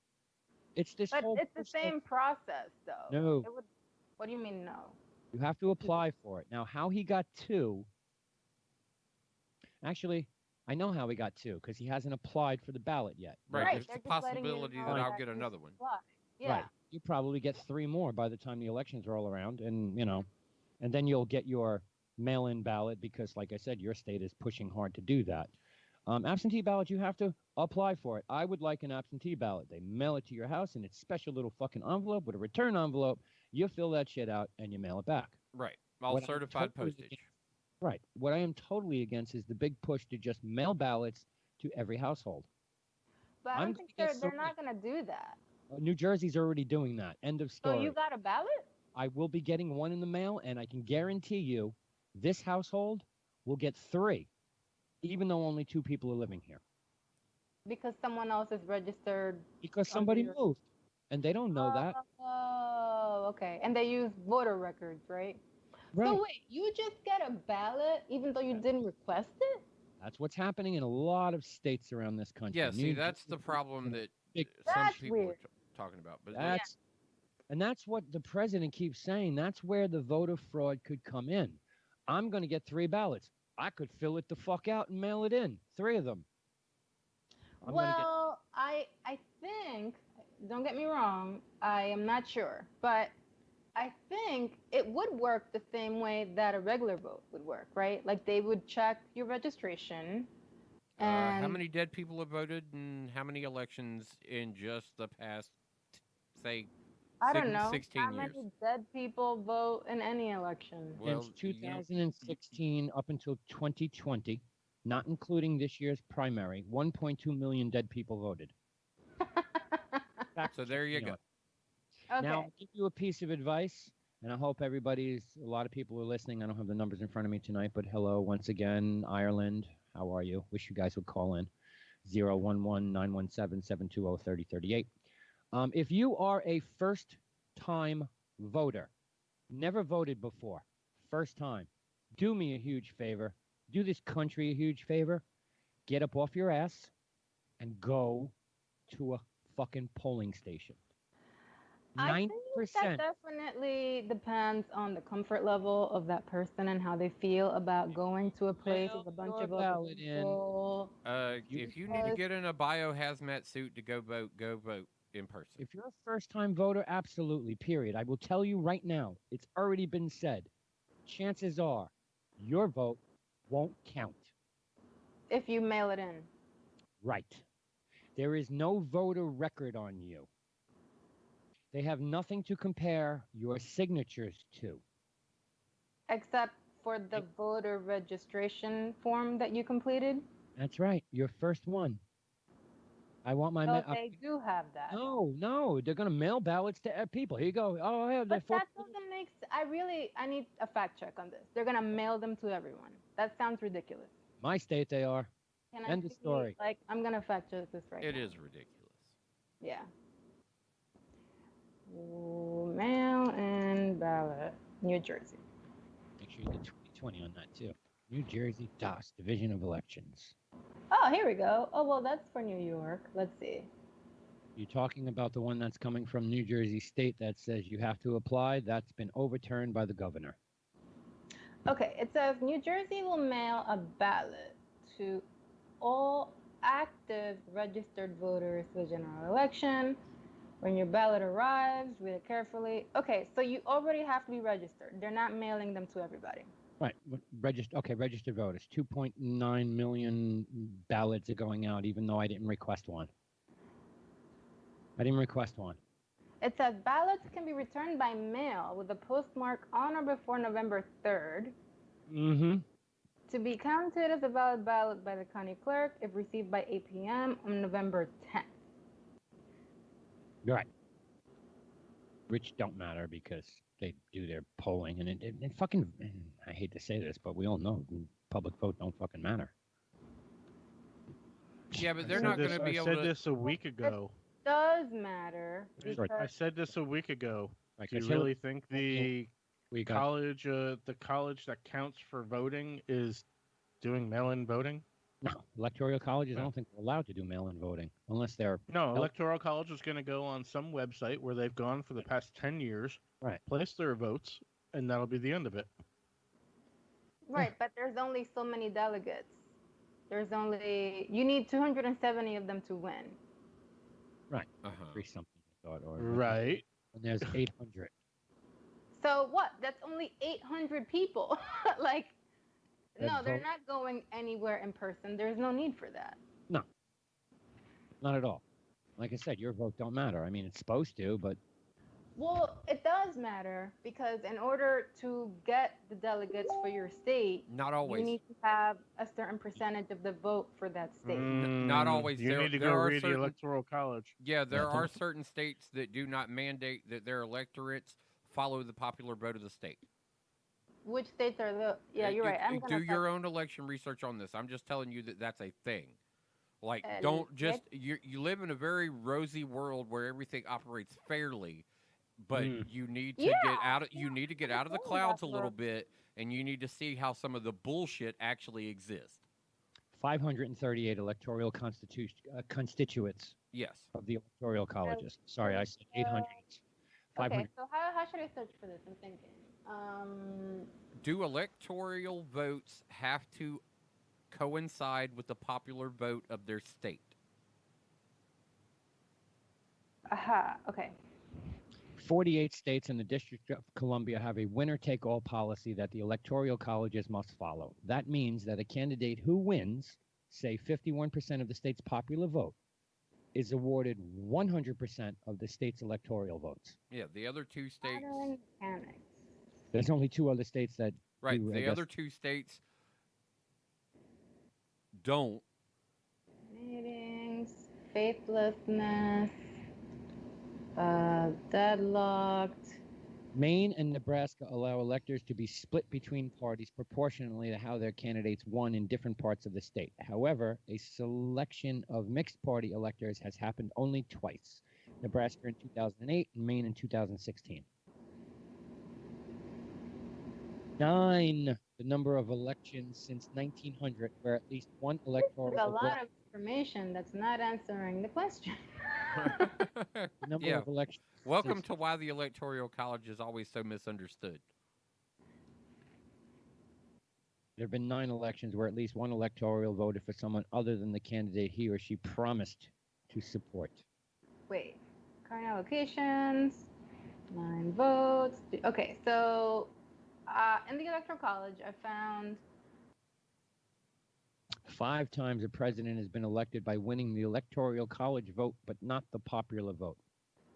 It's this But whole it's the same process, though. No. It would, what do you mean, no? You have to apply for it. Now, how he got 2? Actually, I know how he got 2 because he hasn't applied for the ballot yet. Right, Right, there's they're the just letting you possibility know that I'll that get you another one. apply. Yeah. Right. You probably get 3 more by the time the elections roll around, and and then you'll get your mail-in ballot because, like I said, your state is pushing hard to do that. Absentee ballot, you have to apply for it. I would like an absentee ballot. They mail it to your house in its special little fucking envelope with a return envelope. You fill that shit out and you mail it back. Right. All What I'm certified totally postage. against- Right. What I am totally against is the big push to just mail ballots to every household. But I I'm don't gonna think get they're not going to do that. New Jersey's already doing that. End of story. So you got a ballot? I will be getting one in the mail, and I can guarantee you this household will get 3, even though only 2 people are living here. Because someone else is registered. Because under somebody your- moved, and they don't know that. Oh, okay. And they use voter records, right? Right. So wait, you just get a ballot even though you didn't request it? That's what's happening in a lot of states around this country. Yeah, see, New that's Jersey, the problem that big- some That's people are weird. talking about. But And that's what the president keeps saying. That's where the voter fraud could come in. I'm going to get 3 ballots. I could fill it the fuck out and mail it in. 3 of them. I'm gonna get- Well, I think, don't get me wrong, I am not sure, but I think it would work the same way that a regular vote would work, right? Like they would check your registration. And how many dead people have voted and how many elections in just the past, say, I don't know 16 how years? many dead people vote in any election. Well, Since 2016 up until 2020, not including this year's primary, 1.2 million dead people voted. So there you go. Okay. Now, I'll give you a piece of advice, And I hope a lot of people are listening. I don't have the numbers in front of me tonight, but hello once again, Ireland. How are you? Wish you guys would call in 011-917-720-3038. If you are a first-time voter, never voted before, first time, do me a huge favor. Do this country a huge favor. Get up off your ass and go to a fucking polling station. I think that definitely depends on the comfort level of that person and how they feel about going to a place with a bunch of other people. If you need to get in a biohazmat suit to go vote in person. If you're a first-time voter, absolutely, period. I will tell you right now, it's already been said. Chances are your vote won't count. If you mail it in. Right. There is no voter record on you. They have nothing to compare your signatures to. Except for the voter registration form that you completed? That's right. Your first one. I want my... they do have that. No. They're going to mail ballots to people. Here you go. Oh, I have that doesn't make sense. I need a fact check on this. They're going to mail them to everyone. That sounds ridiculous. My state, they are. End of story. I'm going to fact check this right now. It is ridiculous. Yeah. Mail-in ballot, New Jersey. Make sure you get 2020 on that, too. New Jersey DOS, Division of Elections. Oh, here we go. Oh, well, that's for New York. Let's see. You're talking about the one that's coming from New Jersey State that says you have to apply. That's been overturned by the governor. Okay, it says New Jersey will mail a ballot to all active registered voters for the general election. When your ballot arrives, read it carefully. Okay, so you already have to be registered. They're not mailing them to everybody. Right. Registered voters. 2.9 million ballots are going out, even though I didn't request one. It says ballots can be returned by mail with a postmark on or before November 3rd. Mm-hmm. To be counted as a valid ballot by the county clerk if received by 8 p.m. on November 10th. Right. Which don't matter because they do their polling, and it fucking, I hate to say this, but we all know public vote don't fucking matter. Yeah, but they're not going to be able to... I said this a week ago. It does matter. I said this a week ago. Do you really think the college that counts for voting is doing mail-in voting? No, electoral colleges, I don't think they're allowed to do mail-in voting unless they're... No, Electoral College is going to go on some website where they've gone for the past 10 years, place their votes, and that'll be the end of it. Right, but there's only so many delegates. You need 270 of them to win. Right. Free something, I thought. Right. And there's 800. So what? That's only 800 people. No, they're not going anywhere in person. There's no need for that. No. Not at all. Like I said, your vote don't matter. I mean, it's supposed to, but... Well, it does matter because in order to get the delegates for your state... Not always. You need to have a certain percentage of the vote for that state. Not always. You need to go read the Electoral College. Yeah, there are certain states that do not mandate that their electorates follow the popular vote of the state. Which states are the... Yeah, you're right. Do your own election research on this. I'm just telling you that that's a thing. Don't just... You live in a very rosy world where everything operates fairly, but you need to get out of... You need to get out of the clouds a little bit, and you need to see how some of the bullshit actually exists. 538 electoral constituents. Yes. Of the electoral colleges. Sorry, I said 800. Okay, so how should I search for this? I'm thinking. Do electoral votes have to coincide with the popular vote of their state? Okay. 48 states and the District of Columbia have a winner-take-all policy that the electoral colleges must follow. That means that a candidate who wins, say 51% of the state's popular vote, is awarded 100% of the state's electoral votes. Yeah, the other two states... There's only two other states that... Right, the other two states don't. Meetings, faithlessness, deadlocked, Maine and Nebraska allow electors to be split between parties proportionally to how their candidates won in different parts of the state. However, a selection of mixed party electors has happened only twice. Nebraska in 2008 and Maine in 2016. 9, the number of elections since 1900 where at least one electoral There's a vote. lot of information that's not answering the question. The number Yeah. of elections. Welcome since- to why the Electoral College is always so misunderstood. There have been 9 elections where at least one electoral voted for someone other than the candidate he or she promised to support. Wait, current allocations, 9 votes. Okay, so in the Electoral College, I found 5 times a president has been elected by winning the Electoral College vote, but not the popular vote.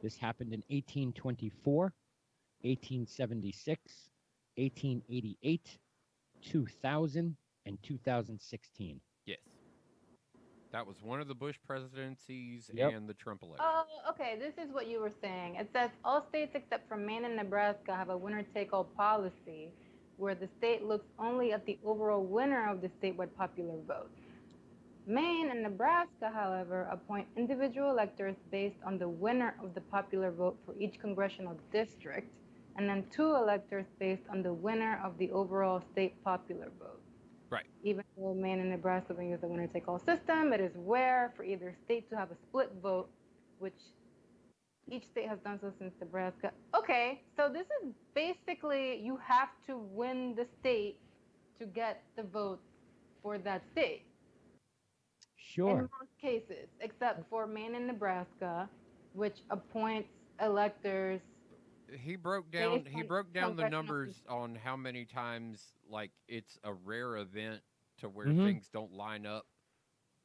This happened in 1824, 1876, 1888, 2000, and 2016. Yes. That was one of the Bush presidencies Yep. and the Trump election. Oh, okay. This is what you were saying. It says all states except for Maine and Nebraska have a winner-take-all policy where the state looks only at the overall winner of the statewide popular vote. Maine and Nebraska, however, appoint individual electors based on the winner of the popular vote for each congressional district, and then 2 electors based on the winner of the overall state popular vote. Right. Even though Maine and Nebraska will use the winner-take-all system, it is rare for either state to have a split vote, which each state has done so since Nebraska. Okay, so this is basically you have to win the state to get the votes for that state. Sure. In most cases, except for Maine and Nebraska, which appoints electors. He broke down Based he on broke down the congressional numbers on how many times like it's a rare event to where Mhm. things don't line up.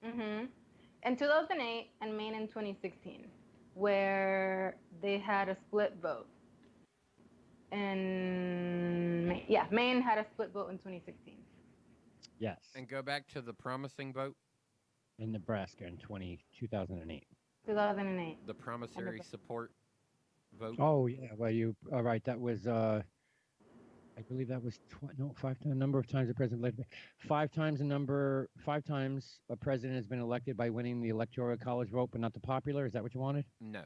In 2008 and Maine in 2016, where they had a split vote. And Maine had a split vote in 2016. Yes. And go back to the promising vote, In Nebraska in 2008. 2008. the promissory support vote. Oh, yeah. Well, all right. That was, I believe that was, 5 times, number of times the president elected. 5 times a president has been elected by winning the Electoral College vote, but not the popular. Is that what you wanted? No,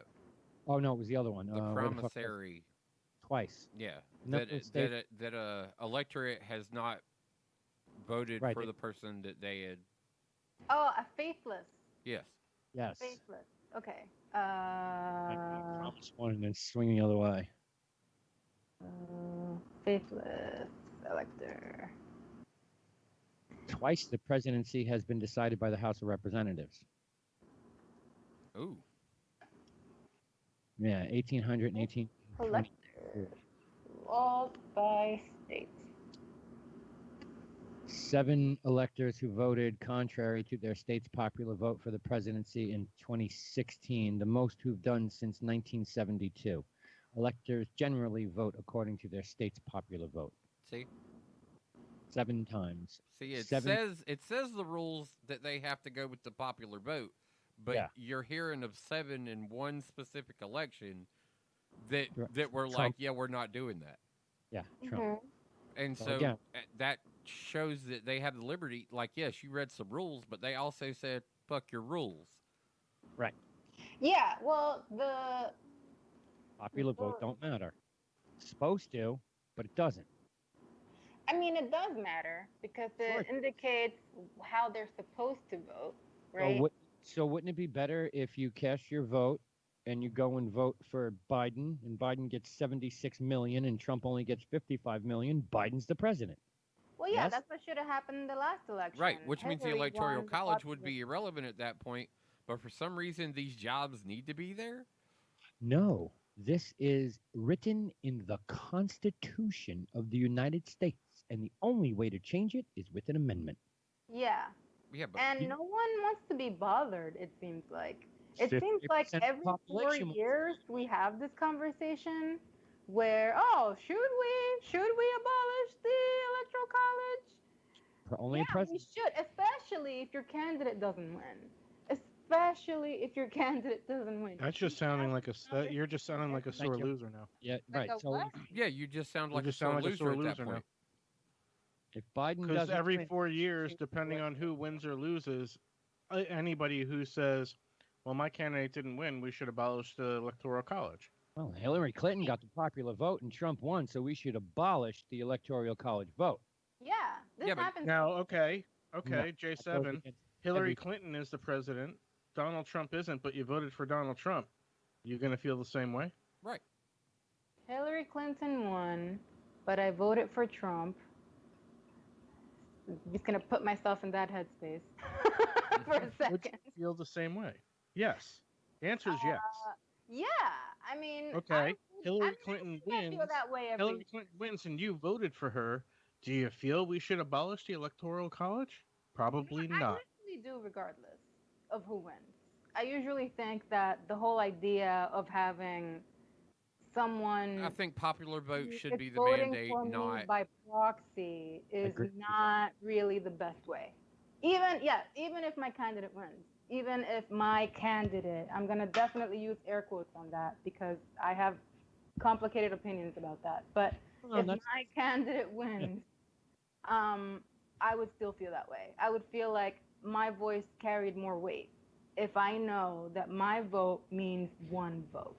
Oh, no, it was the other one. the where the fuck was it? promissory. Twice. Yeah, Number of states- that electorate has not voted Right, for they- the person that they had. Oh, a faithless. Yes. Yes. Faithless. Okay. I promise one and then swing the other way. Faithless elector. Twice the presidency has been decided by the House of Representatives. Ooh. Yeah, 1800 and 1820. Elector. All by states. 7 electors who voted contrary to their state's popular vote for the presidency in 2016, the most who've done since 1972. Electors generally vote according to their state's popular vote. See. 7 times. See, it 7 says the rules that they have to go with the popular vote, but Yeah. you're hearing of 7 in one specific election that Right. that were like, Trump. yeah, we're not doing that. Yeah, Trump. And Well, so again- that shows that they have the liberty. Like, yes, you read some rules, but they also said, fuck your rules. Yeah, well, the Popular vote don't matter. It's supposed to, but it doesn't. I mean, it does matter because Sure. it indicates how they're supposed to vote, right? So wouldn't it be better if you cast your vote and you go and vote for Biden, and Biden gets 76 million and Trump only gets 55 million? Biden's the president. Well, yeah, Yes? that's what should have happened in the last election. Right, which means the Hillary Electoral won the College would popular- be irrelevant at that point. But for some reason, these jobs need to be there. No, this is written in the Constitution of the United States, and the only way to change it is with an amendment. Yeah, Yeah, but and no one wants to be bothered. It seems like. It seems 50% like of the every 4 population wants- years we have this conversation where, oh, should we abolish the Electoral College? Only a Yeah, we president. should, especially if your candidate doesn't win. especially if your candidate doesn't win. That's just sounding like you're just sounding like a Thank sore you. loser now. Yeah, Like right. a So what? Yeah, you just sound You like just a sore sound like a loser sore at that loser now. point. if Biden Because doesn't every win, 4 years, depending on who wins or loses, anybody who says, "Well, my candidate didn't win, we should abolish the Electoral College." well, Hillary Clinton got the popular vote and Trump won, so we should abolish the Electoral College vote. Yeah, this Yeah, but happens. Now, okay, No, that goes J7, against Hillary every- Clinton is the president. Donald Trump isn't, but you voted for Donald Trump. You gonna feel the same way? right. Hillary Clinton won, but I voted for Trump. I'm just gonna put myself in that headspace for a Would second. you feel the same way? Yes. The answer is yes. Yeah, I mean, Okay, Hillary I Clinton can't feel wins. that way every. Hillary Clinton wins, and you voted for her. Do you feel we should abolish the Electoral College? Probably I not. usually do, regardless of who wins. I usually think that the whole idea of having someone I think popular vote should is be the voting mandate, for me not. by proxy is Agree. not really the best way. Even if my candidate wins, even if my candidate, I'm gonna definitely use air quotes on that because I have complicated opinions about that. But No, if that's- my candidate wins, I would still feel that way. I would feel like my voice carried more weight if I know that my vote means one vote,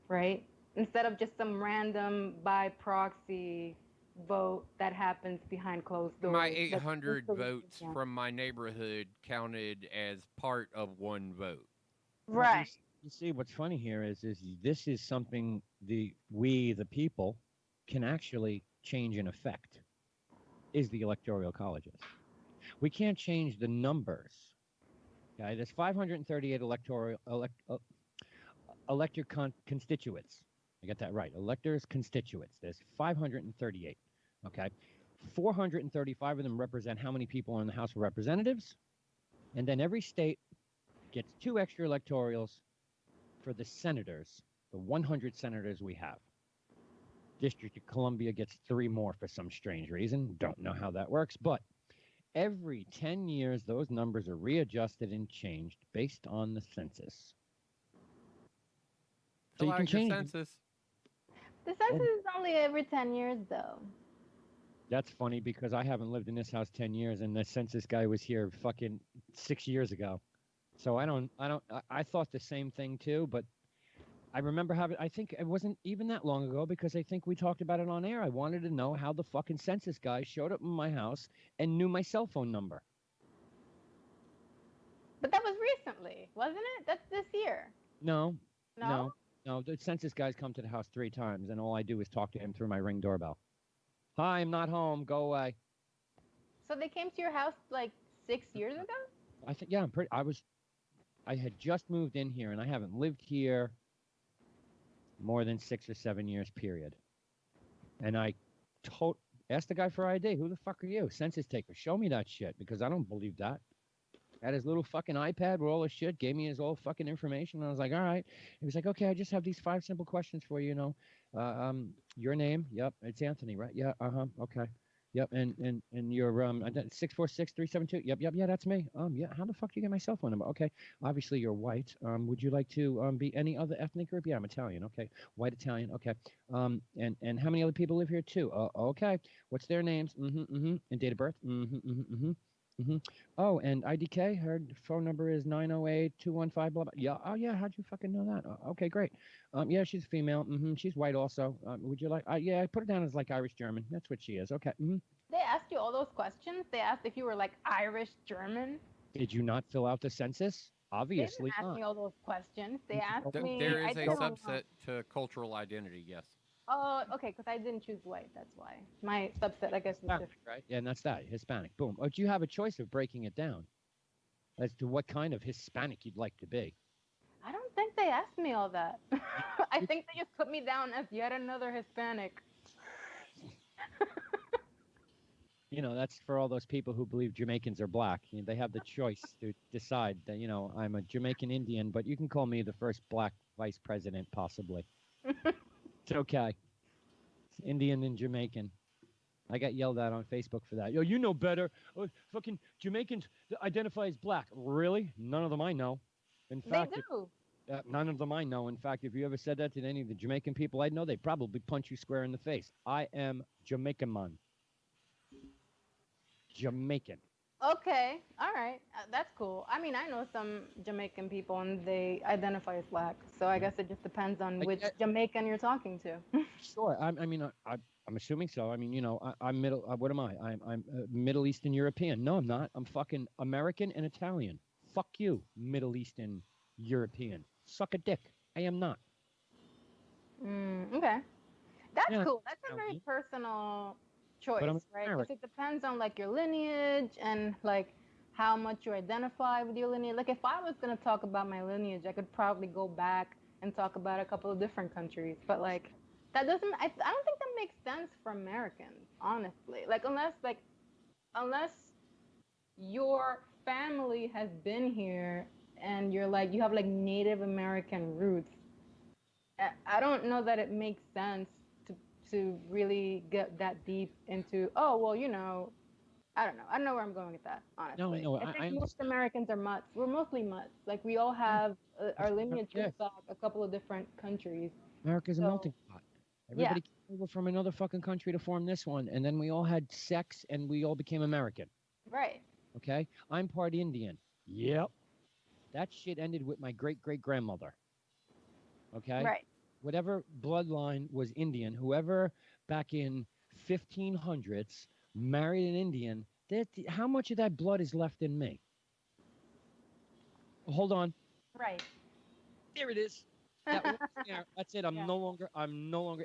right? Instead of just some random by proxy vote that happens behind closed doors. My That's 800 easily votes different. from my neighborhood counted as part of one vote. Well, Right. You see, what's funny here is this is something we the people can actually change and affect. Is the electoral colleges? We can't change the numbers. Okay, there's 538 elector constituents. I got that right. Electors constituents. There's 538. Okay, 435 of them represent how many people are in the House of Representatives, and then every state gets 2 extra electorals for the senators, the 100 senators we have. District of Columbia gets 3 more for some strange reason. Don't know how that works, but every 10 years, those numbers are readjusted and changed based on the census. So Fill you can out your change. census. The census is only every 10 years, though. That's funny because I haven't lived in this house 10 years, and the census guy was here fucking 6 years ago. So I thought the same thing too, but I remember I think it wasn't even that long ago because I think we talked about it on air. I wanted to know how the fucking census guy showed up in my house and knew my cell phone number. But that was recently, wasn't it? That's this year. No, No? no. The census guys come to the house 3 times, and all I do is talk to him through my Ring doorbell. Hi, I'm not home. Go away. So they came to your house like 6 years ago? I think yeah. I had just moved in here, and I haven't lived here more than 6 or 7 years. Period. And I asked the guy for ID. Who the fuck are you? Census taker. Show me that shit because I don't believe that. Had his little fucking iPad with all his shit, gave me his all fucking information. And I was like, all right. He was like, okay, I just have these 5 simple questions for you, your name? Yep, it's Anthony, right? Yeah, okay. Yep, and your 646-372. Yep, yeah, that's me. Yeah, how the fuck do you get my cell phone number? Okay, obviously you're white. Would you like to be any other ethnic group? Yeah, I'm Italian. Okay, white Italian. Okay. And how many other people live here too? Okay. What's their names? And date of birth? Oh, and IDK, her phone number is 908-215, blah, blah. Yeah, oh, yeah, how'd you fucking know that? Okay, great. Yeah, she's a female. She's white also. Would you like, yeah, I put her down as like Irish German. That's what she is. Okay. They asked you all those questions? They asked if you were like Irish German? Did you not fill out the census? Obviously They didn't ask not. me all those questions. They asked me. There I is a didn't know. subset to cultural identity, yes. Oh, okay, because I didn't choose white. That's why. My subset, I guess, was Hispanic, different. right? Yeah, and that's that, Hispanic. Boom. But you have a choice of breaking it down as to what kind of Hispanic you'd like to be. I don't think they asked me all that. I think they just put me down as yet another Hispanic. That's for all those people who believe Jamaicans are black. They have the choice to decide that, I'm a Jamaican Indian, but you can call me the first black vice president, possibly. It's okay. It's Indian and Jamaican. I got yelled at on Facebook for that. Yo, you know better. Oh, fucking Jamaicans identify as black. Really? None of them I know. In They fact, do. none of them I know. In fact, if you ever said that to any of the Jamaican people I know, they'd probably punch you square in the face. I am Jamaican man. Jamaican. Okay, all right, that's cool. I mean, I know some Jamaican people and they identify as black, so I guess it just depends on which Jamaican you're talking to. Sure. I'm assuming so. I mean, I'm middle. What am I? I'm Middle Eastern European. No, I'm not. I'm fucking American and Italian. Fuck you, Middle Eastern European. Suck a dick. I am not. Okay, that's Yeah, cool. That's a very personal choice, I'm right? Because American. it depends on like your lineage and like how much you identify with your lineage. Like if I was gonna talk about my lineage, I could probably go back and talk about a couple of different countries, but like that doesn't. I don't think that makes sense for Americans, honestly. Like unless your family has been here and you're like you have like Native American roots. I don't know that it makes sense to really get that deep into. Oh well, I don't know. I don't know where I'm going with that, honestly. No, I think I most Americans are mutts. We're mostly mutts. Like we all have our lineage goes back a couple of different countries. America's a melting pot. Everybody Yeah. came over from another fucking country to form this one, and then we all had sex, and we all became American. Right. Okay? I'm part Indian. Yep. That shit ended with my great-great-grandmother. Okay? Right. Whatever bloodline was Indian, whoever back in 1500s married an Indian, how much of that blood is left in me? Hold on. Right. There it is. That's it. I'm no longer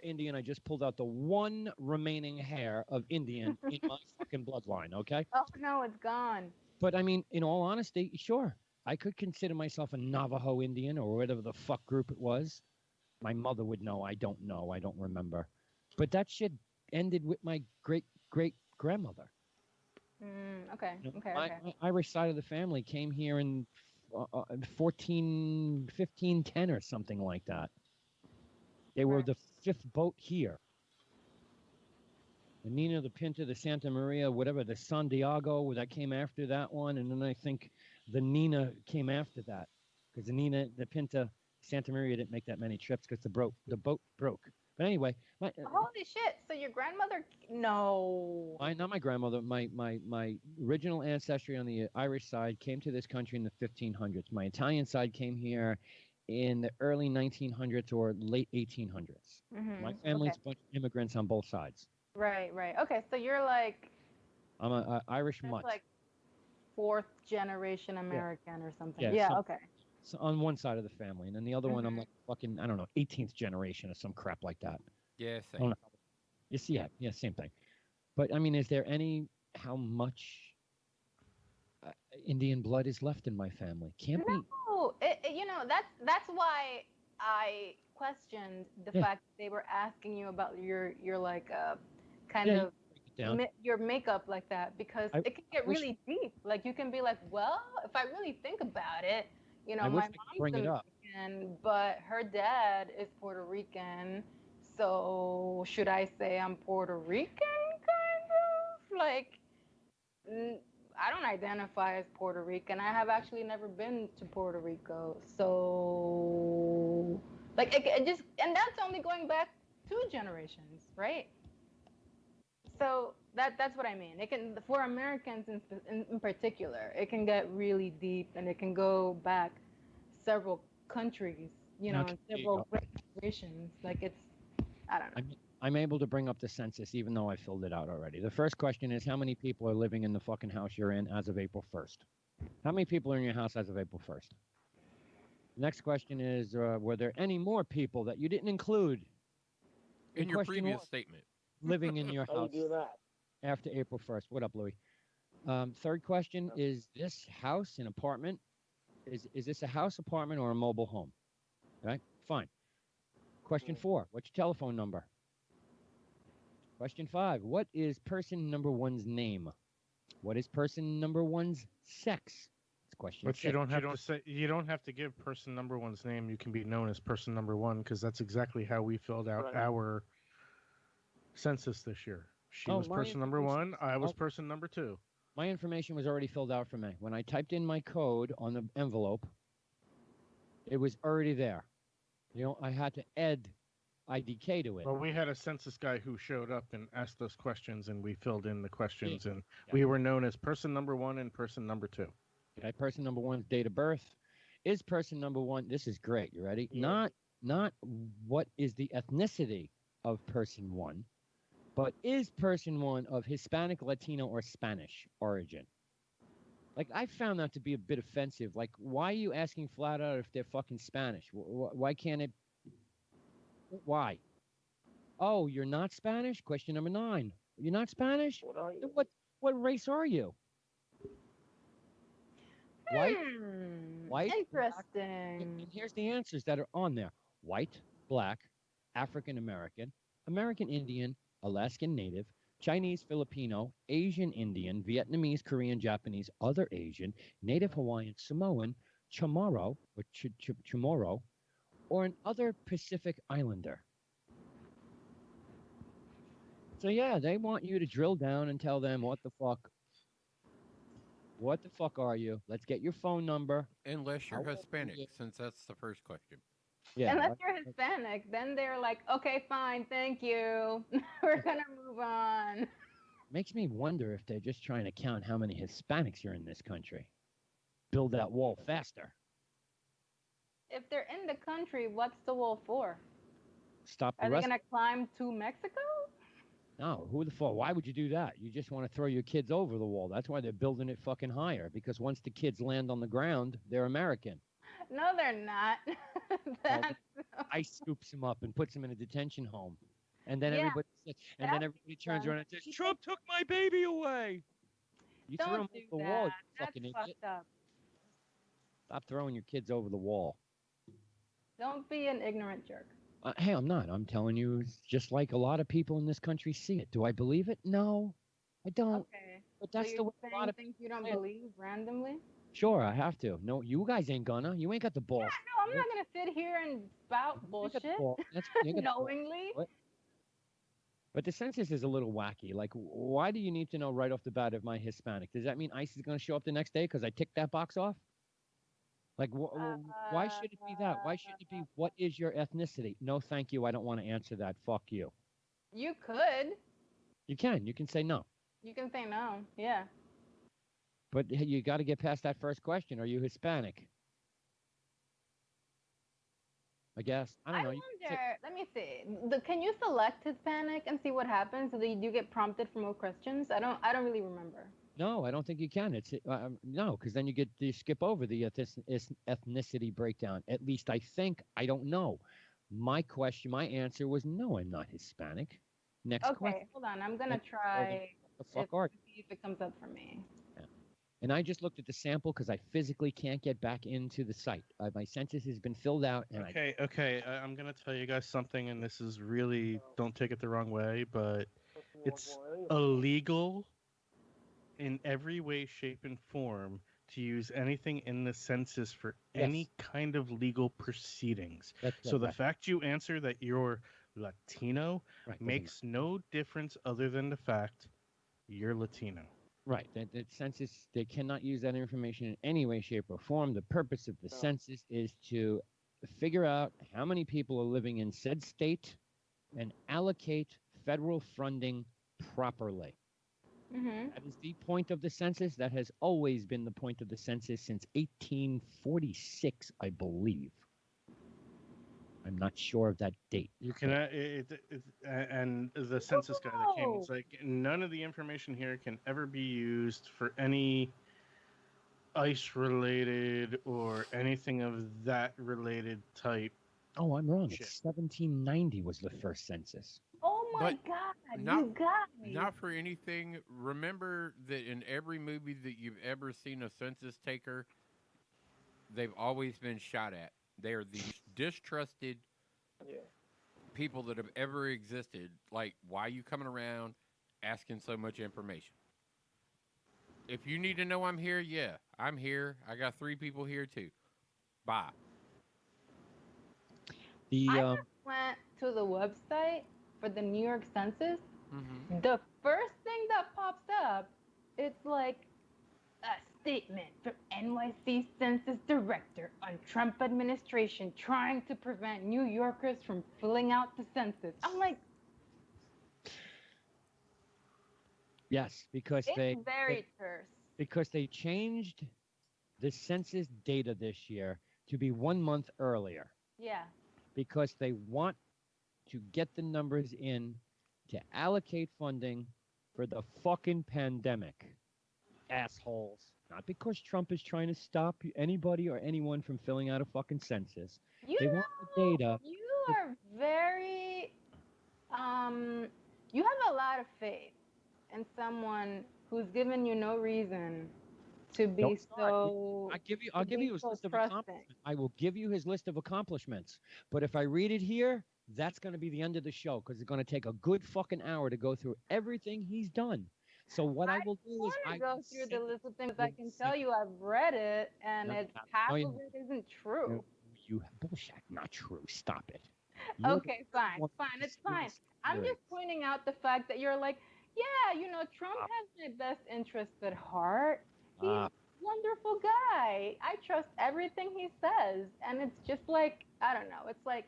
Indian. I just pulled out the one remaining hair of Indian in my fucking bloodline, okay? Oh no, it's gone. But I mean, in all honesty, sure. I could consider myself a Navajo Indian or whatever the fuck group it was. My mother would know. I don't know. I don't remember. But that shit ended with my great-great-grandmother. Okay. Okay. My Irish side of the family came here in 1510 or something like that. They were the fifth boat here. The Nina, the Pinta, the Santa Maria, whatever, the San Diego, that came after that one. And then I think the Nina came after that. Because the Nina, the Pinta, Santa Maria didn't make that many trips because the boat broke. But anyway, holy shit! So your grandmother? No. Not my grandmother. My original ancestry on the Irish side came to this country in the 1500s. My Italian side came here in the early 1900s or late 1800s. My family's a bunch of immigrants on both sides. Right. Okay, so you're like. I'm an Irish mutt. Like fourth generation American or something. Okay. So on one side of the family, and then the other one, I'm like fucking, I don't know, 18th generation or some crap like that. Yeah, same. You see, yeah, same thing. But I mean, is there how much Indian blood is left in my family? Can't be. No, that's why I questioned the fact that they were asking you about your like kind of your makeup like that, because it can get really deep. Like you can be like, well, if I really think about it. My mom's Dominican, but her dad is Puerto Rican. So should I say I'm Puerto Rican? Kind of like, I don't identify as Puerto Rican. I have actually never been to Puerto Rico. So, like, it just, and that's only going back 2 generations, right? So that's what I mean. It can, for Americans in particular, it can get really deep and it can go back several countries, and several generations. Like it's, I don't know. I'm able to bring up the census even though I filled it out already. The first question is how many people are living in the fucking house you're in as of April 1st? How many people are in your house as of April 1st? Next question is, were there any more people that you didn't include in your previous statement living in your house after April 1st? What up, Louis? Third question, is this house an apartment? Is this a house, apartment, or a mobile home? Right? Fine. Question 4, what's your telephone number? Question 5, what is person number 1's name? What is person number 1's sex? It's question 6. But you don't have to give person number 1's name. You can be known as person number 1 because that's exactly how we filled out our census this year. She was person number 1. I was person number 2. My information was already filled out for me. When I typed in my code on the envelope, It was already there. You know, I had to add IDK to it. Well, we had a census guy who showed up and asked those questions, and we filled in the questions, and Yeah. we were known as person number 1 and person number 2. Okay, person number 1's date of birth. Is person number 1, this is great, you ready? Yeah. Not what is the ethnicity of person 1, but is person 1 of Hispanic, Latino, or Spanish origin? Like, I found that to be a bit offensive. Like, why are you asking flat out if they're fucking Spanish? Why can't it? Why? Oh, you're not Spanish? Question number 9. You're not Spanish? What are you? What race are you? White? White? Interesting. And here's the answers that are on there. White, black, African American, American Indian, Alaskan Native, Chinese Filipino, Asian Indian, Vietnamese, Korean, Japanese, other Asian, Native Hawaiian, Samoan, Chamorro, or Chamorro, or an other Pacific Islander. So yeah, they want you to drill down and tell them what the fuck. What the fuck are you? Let's get your phone number. Unless you're How old are Hispanic, you? since that's the first question. Yeah. Unless you're Hispanic, then they're like, okay, fine, thank you. We're gonna move on. Makes me wonder if they're just trying to count how many Hispanics are in this country. Build that wall faster. If they're in the country, what's the wall for? Stop the Are they rest. gonna climb to Mexico? No, who the fuck? Why would you do that? You just want to throw your kids over the wall. That's why they're building it fucking higher. Because once the kids land on the ground, they're American. No, they're not. That's ICE scoops them up and puts them in a detention home, and then Yeah, everybody turns sense. around and says, "Trump took my baby away." You throw Don't them do over the that. wall, you That's fucking idiot. fucked up. Stop throwing your kids over the wall. Don't be an ignorant jerk. Hey, I'm not. I'm telling you, it's just like a lot of people in this country see it. Do I believe it? No, I don't. Okay. But that's so the you're way a saying lot of things you don't say it. believe randomly? Sure, I have to. No, you guys ain't gonna. You ain't got the balls. No, I'm not gonna sit here and spout You ain't got the bullshit ball- that's- you ain't got the ball. knowingly. What? But the census is a little wacky. Like, why do you need to know right off the bat if my Hispanic? Does that mean ICE is going to show up the next day because I ticked that box off? Like, why should it be that? Why should it be, what is your ethnicity? No, thank you. I don't want to answer that. Fuck you. You could. You can say no. You can say no. Yeah. But hey, you got to get past that first question. Are you Hispanic? I guess. I don't know. You can say- wonder. Let me see. Can you select Hispanic and see what happens? So that you do get prompted for more questions. I don't really remember. No, I don't think you can. It's no, because then you skip over the ethnicity breakdown. At least I think. I don't know. My answer was no. I'm not Hispanic. Next Okay, question. hold on. I'm gonna Next try What the fuck are you? see if it comes up for me. And I just looked at the sample because I physically can't get back into the site. My census has been filled out, and Okay. I'm gonna tell you guys something, and this is really, don't take it the wrong way, but it's illegal in every way, shape, and form to use anything in the census for any kind of legal proceedings. So the fact you answer that you're Latino makes no difference other than the fact you're Latino. Right. The census, they cannot use that information in any way, shape, or form. The purpose of the census is to figure out how many people are living in said state and allocate federal funding properly. Mm-hmm. That is the point of the census. That has always been the point of the census since 1846, I believe. I'm not sure of that date. You can, and the census guy that came, it's like none of the information here can ever be used for any ICE related or anything of that related type. Oh, I'm wrong. Shit. It's 1790 was the first census. Oh my But God! not- You got me. Not for anything. Remember that in every movie that you've ever seen a census taker, they've always been shot at. They are the distrusted people that have ever existed. Like, why are you coming around asking so much information? If you need to know I'm here, yeah, I'm here. I got 3 people here too. Bye. I just went to the website for the New York Census. Mm-hmm. The first thing that pops up, it's like a Statement from NYC Census Director on Trump administration trying to prevent New Yorkers from filling out the census. I'm like, Yes, because it's very terse. because they changed the census data this year to be 1 month earlier. Yeah. Because they want to get the numbers in to allocate funding for the fucking pandemic. Assholes. Not because Trump is trying to stop anybody or anyone from filling out a fucking census. They want the data. You are very, you have a lot of faith in someone who's given you no reason to be so. I'll give you his list of accomplishments. I will give you his list of accomplishments. But if I read it here, that's going to be the end of the show because it's going to take a good fucking hour to go through everything he's done. So what I will do is I go through the list of things. I can tell you I've read it, and half of it isn't true. You bullshit. Not true. Stop it. Okay, fine. It's fine. I'm just pointing out the fact that you're like, yeah, Trump has my best interests at heart. He's a wonderful guy. I trust everything he says. And it's just like, I don't know. It's like,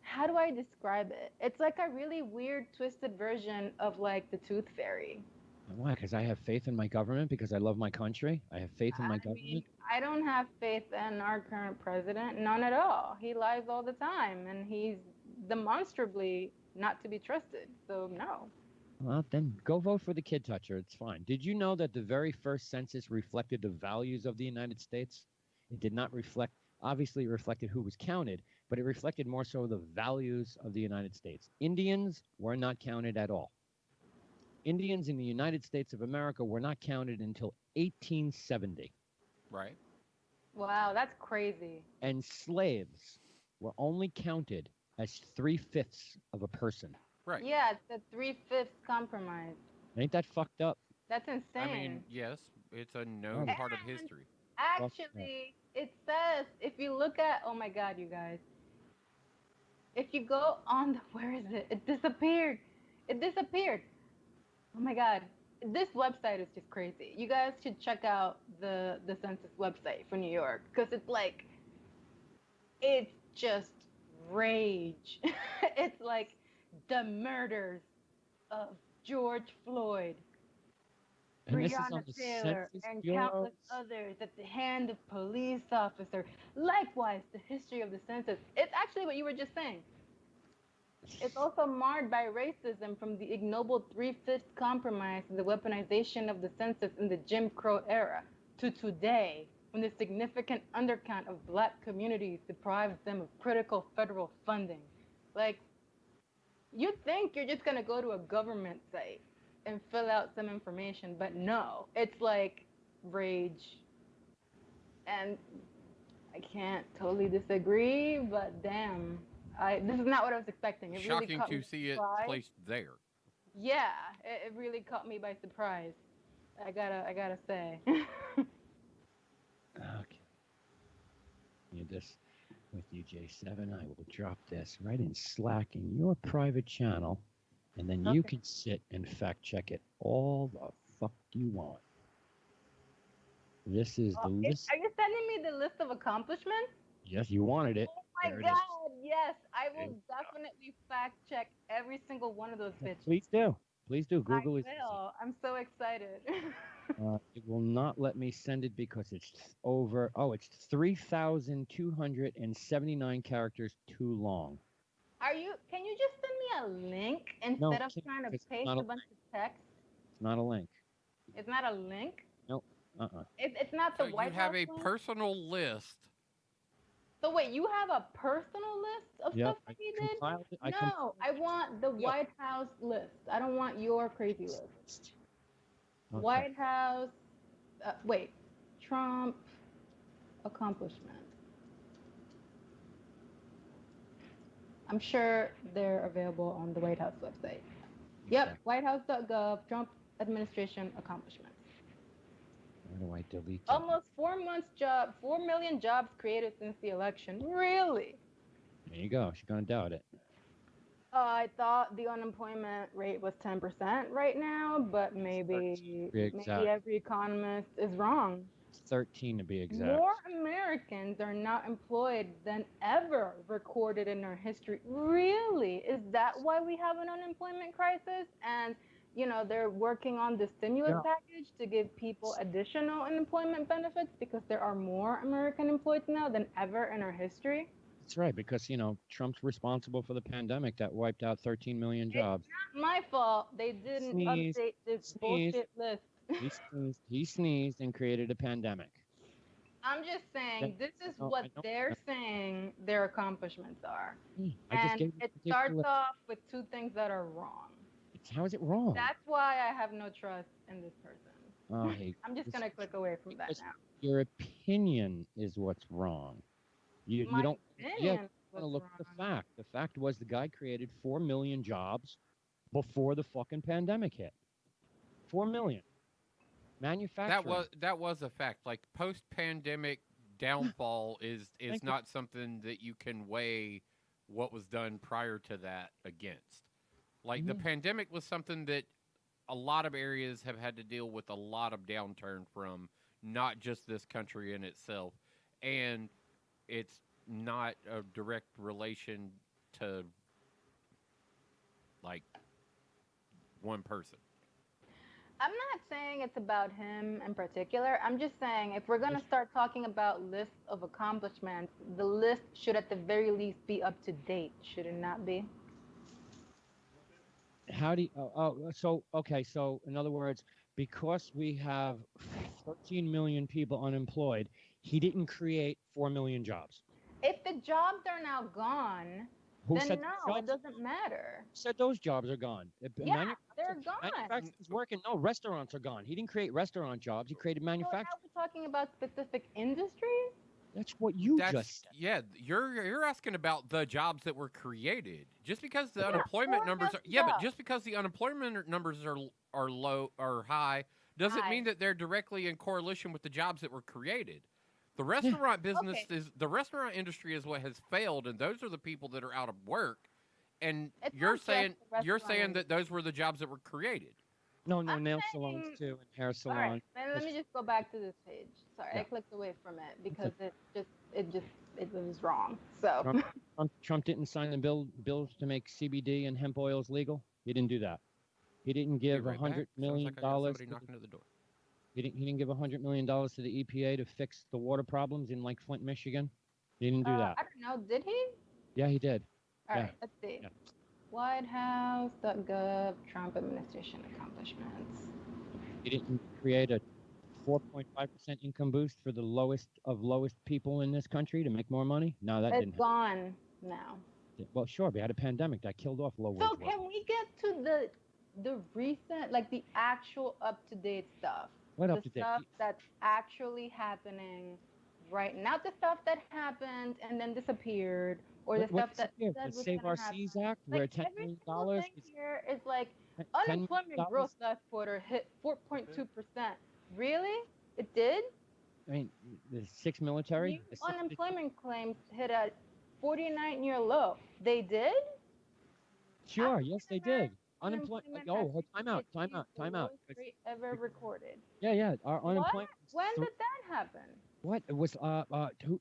how do I describe it? It's like a really weird, twisted version of like the Tooth Fairy. Why? Because I have faith in my government, because I love my country. I have faith in my government. I don't have faith in our current president. None at all. He lies all the time, and he's demonstrably not to be trusted. So no. Well, then go vote for the kid toucher. It's fine. Did you know that the very first census reflected the values of the United States? It did not reflect, obviously it reflected who was counted, but it reflected more so the values of the United States. Indians were not counted at all. Indians in the United States of America were not counted until 1870. Right. Wow, that's crazy. And slaves were only counted as 3/5 of a person. Right. Yeah, it's the 3/5 compromise. Ain't that fucked up? That's insane. I mean, yes, it's a known part of history. Actually, it says, if you look at, oh my God, you guys. If you go on where is it? It disappeared. Oh my God. This website is just crazy. You guys should check out the census website for New York, because it's just rage. It's like the murders of George Floyd, Breonna Taylor, and countless others at the hand of police officers. Likewise, the history of the census. It's actually what you were just saying. It's also marred by racism, from the ignoble 3/5 compromise and the weaponization of the census in the Jim Crow era to today, when the significant undercount of Black communities deprives them of critical federal funding. Like, you think you're just going to go to a government site and fill out some information, but no, it's like rage. And I can't totally disagree, but damn. This is not what I was expecting. It Shocking really to see it placed there. Yeah, it really caught me by surprise. I gotta say. Okay. This with you, J7. I will drop this right in Slack in your private channel, and then you can sit and fact check it all the fuck you want. This is the list. Are you sending me the list of accomplishments? Yes, you wanted it. Oh my God, yes. I will definitely fact check every single one of those bitches. Please do. Please do. Google it. I'm so excited. It will not let me send it because it's over. Oh, it's 3,279 characters too long. Can you just send me a link instead of trying to paste a bunch of text? It's not a link. It's not a link? Nope. It's not the White House. You have a personal list. So wait, you have a personal list of stuff that you did? No, I want the White House list. I don't want your crazy list. Okay. White House, Trump accomplishment. I'm sure they're available on the White House website. Yep, whitehouse.gov, Trump administration accomplishments. Where do I delete that? Almost 4 million jobs created since the election. Really? There you go. She's going to doubt it. I thought the unemployment rate was 10% right now, but maybe be exact. every economist is wrong. 13 to be exact. More Americans are not employed than ever recorded in our history. Really? Is that why we have an unemployment crisis? And they're working on the stimulus package to give people additional unemployment benefits because there are more American employed now than ever in our history. That's right, because Trump's responsible for the pandemic that wiped out 13 million jobs. It's not my fault. They didn't update this bullshit list. He sneezed and created a pandemic. I'm just saying, this is what they're saying their accomplishments are. And it starts off with two things that are wrong. How is it wrong? That's why I have no trust in this person. Oh, hey, I'm just going to click away from that now. Your opinion is what's wrong. You don't want to look at the fact. The fact was the guy created 4 million jobs before the fucking pandemic hit. 4 million. Manufacturing. That was a fact. Like post-pandemic downfall is not something that you can weigh what was done prior to that against. Like the pandemic was something that a lot of areas have had to deal with a lot of downturn from, not just this country in itself. And it's not a direct relation to like one person. I'm not saying it's about him in particular. I'm just saying if we're going to start talking about lists of accomplishments, the list should at the very least be up to date, should it not be? How do you, so in other words, because we have 13 million people unemployed, he didn't create 4 million jobs. If the jobs are now gone, then no, it doesn't matter. Who said those jobs are gone? Yeah, they're gone. Manufacturing's working. No, restaurants are gone. He didn't create restaurant jobs. He created manufacturing. So now we're talking about specific industries? That's what just said. Yeah, you're asking about the jobs that were created. Just because the unemployment numbers are but just because the unemployment numbers are low or high doesn't mean that they're directly in correlation with the jobs that were created. The restaurant business the restaurant industry is what has failed, and those are the people that are out of work. And you're saying that those were the jobs that were created. No, nail salons too, and hair salons. All right, then let me just go back to this page. Sorry, I clicked away from it because it was wrong. So Trump didn't sign the bills to make CBD and hemp oils legal. He didn't do that. He didn't give $100 million. He didn't give $100 million to the EPA to fix the water problems in like Flint, Michigan. He didn't do that. I don't know. Did he? Yeah, he did. All right, let's see. Yeah. WhiteHouse.gov, Trump administration accomplishments. He didn't create a 4.5% income boost for the lowest people in this country to make more money? No, that didn't happen. It's gone now. Well, sure, we had a pandemic that killed off low wage. So can we get to the recent, like the actual up-to-date stuff? What up-to-date? Stuff that's actually happening right now. Not the stuff that happened and then disappeared. Or the stuff that said the Save Our Seas Act, where $10 million here is like unemployment growth last quarter hit 4.2%. Really? It did? I mean, the 6 military. Unemployment claims hit a 49-year low. They did? Sure, yes, they did. Unemployment. Oh, time out. Ever recorded. Yeah. Our unemployment. When did that happen? What? It was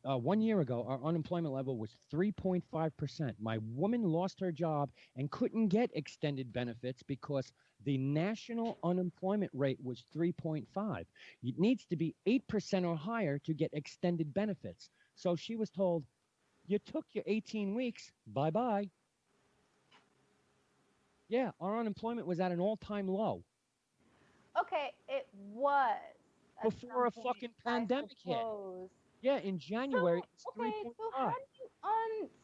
1 year ago, our unemployment level was 3.5%. My woman lost her job and couldn't get extended benefits because the national unemployment rate was 3.5. It needs to be 8% or higher to get extended benefits. So she was told, you took your 18 weeks, bye-bye. Yeah, our unemployment was at an all-time low. Okay, it was. Before a fucking pandemic hit. Yeah, in January, it's 3.5.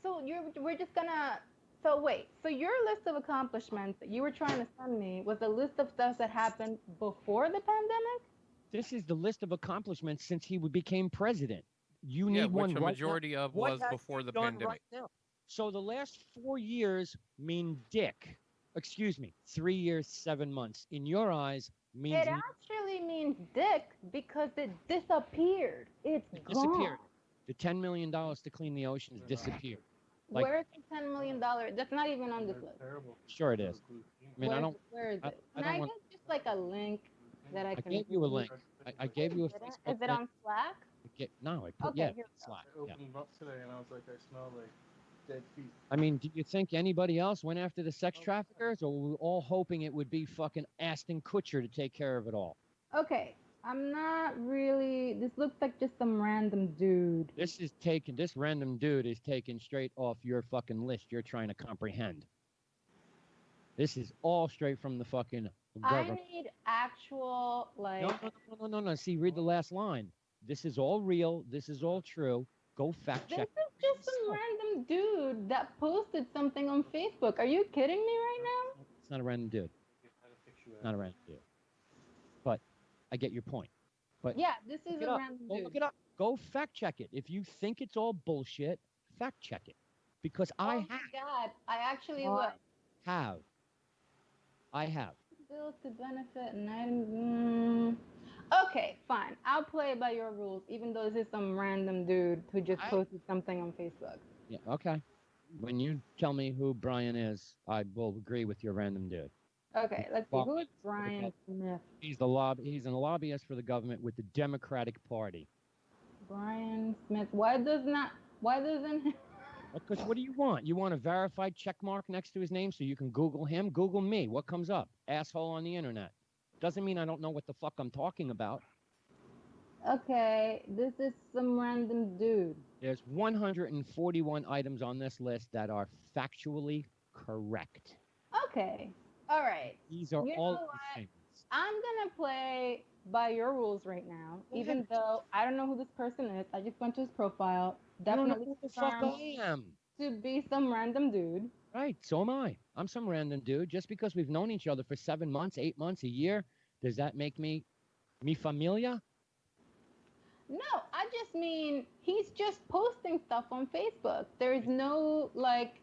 So we're just gonna. So wait. So your list of accomplishments that you were trying to send me was a list of stuff that happened before the pandemic? This is the list of accomplishments since he became president. You need one. Which a majority of was before the pandemic. Right now? So the last 4 years mean dick. Excuse me, 3 years, 7 months. In your eyes, means it actually means dick because it disappeared. It gone. Disappeared. The $10 million to clean the oceans disappeared. Like- Where's the $10 million? That's not even on this list. Terrible. Sure it is. I mean, Where is I- it? I Can don't I want- get just like a link that I I can gave you a read? link. I gave you a Is it- Facebook Is it link. on Slack? No, I put Okay, yeah, here we go. Slack. I Yeah. opened them up today and I was like, I smell like dead feet. I mean, do you think anybody else went after the sex traffickers, or were we all hoping it would be fucking Ashton Kutcher to take care of it all? Okay, I'm not really. This looks like just some random dude. This random dude is taken straight off your fucking list you're trying to comprehend. This is all straight from the fucking government. I need actual like. No. See, read the last line. This is all real. This is all true. Go fact This check. is just some random dude that posted something on Facebook. Are you kidding me right now? It's not a random dude. Not a random dude. But I get your point. But Yeah, this is look it a up. random Go dude. look it up. Go fact check it. If you think it's all bullshit, fact check it. Because Oh I my God, I actually I look. have. Bills to benefit and I didn't. Okay, fine. I'll play by your rules, even though this is some random dude who just posted something on Facebook. Yeah, okay. When you tell me who Brian is, I will agree with your random dude. Okay, let's see. Well, Who is Brian Smith? He's a lobbyist for the government with the Democratic Party. Brian Smith. Why doesn't Because what do you want? You want a verified check mark next to his name so you can Google him? Google me. What comes up? Asshole on the internet. Doesn't mean I don't know what the fuck I'm talking about. Okay, this is some random dude. There's 141 items on this list that are factually correct. Okay, all right. These are You all know the what? things. I'm gonna play by your rules right now, even though I don't know who this person is. I just went to his profile. I don't know Definitely who the fuck confirmed I am. to be some random dude. Right, so am I. I'm some random dude. Just because we've known each other for 7 months, 8 months, a year, does that make me mi familia? No, I just mean he's just posting stuff on Facebook. There's no like,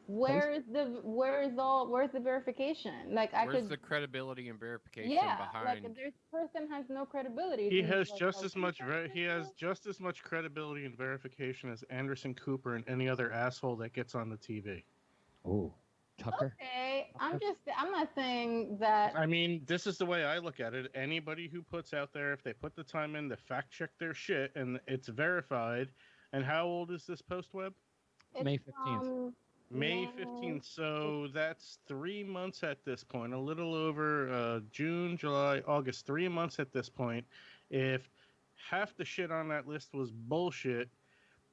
where's the verification? Like I Where's could. the credibility and verification Yeah, behind? like this person has no credibility. He to has like, just oh, as much. who's He has this? just as much credibility and verification as Anderson Cooper and any other asshole that gets on the TV. Oh, Tucker? Okay, I'm not saying that. I mean, this is the way I look at it. Anybody who puts out there, if they put the time in to fact check their shit and it's verified. And how old is this post, Web? It's, May 15th. May May 15th. So that's 3 months at this point. A little over June, July, August. 3 months at this point. If half the shit on that list was bullshit,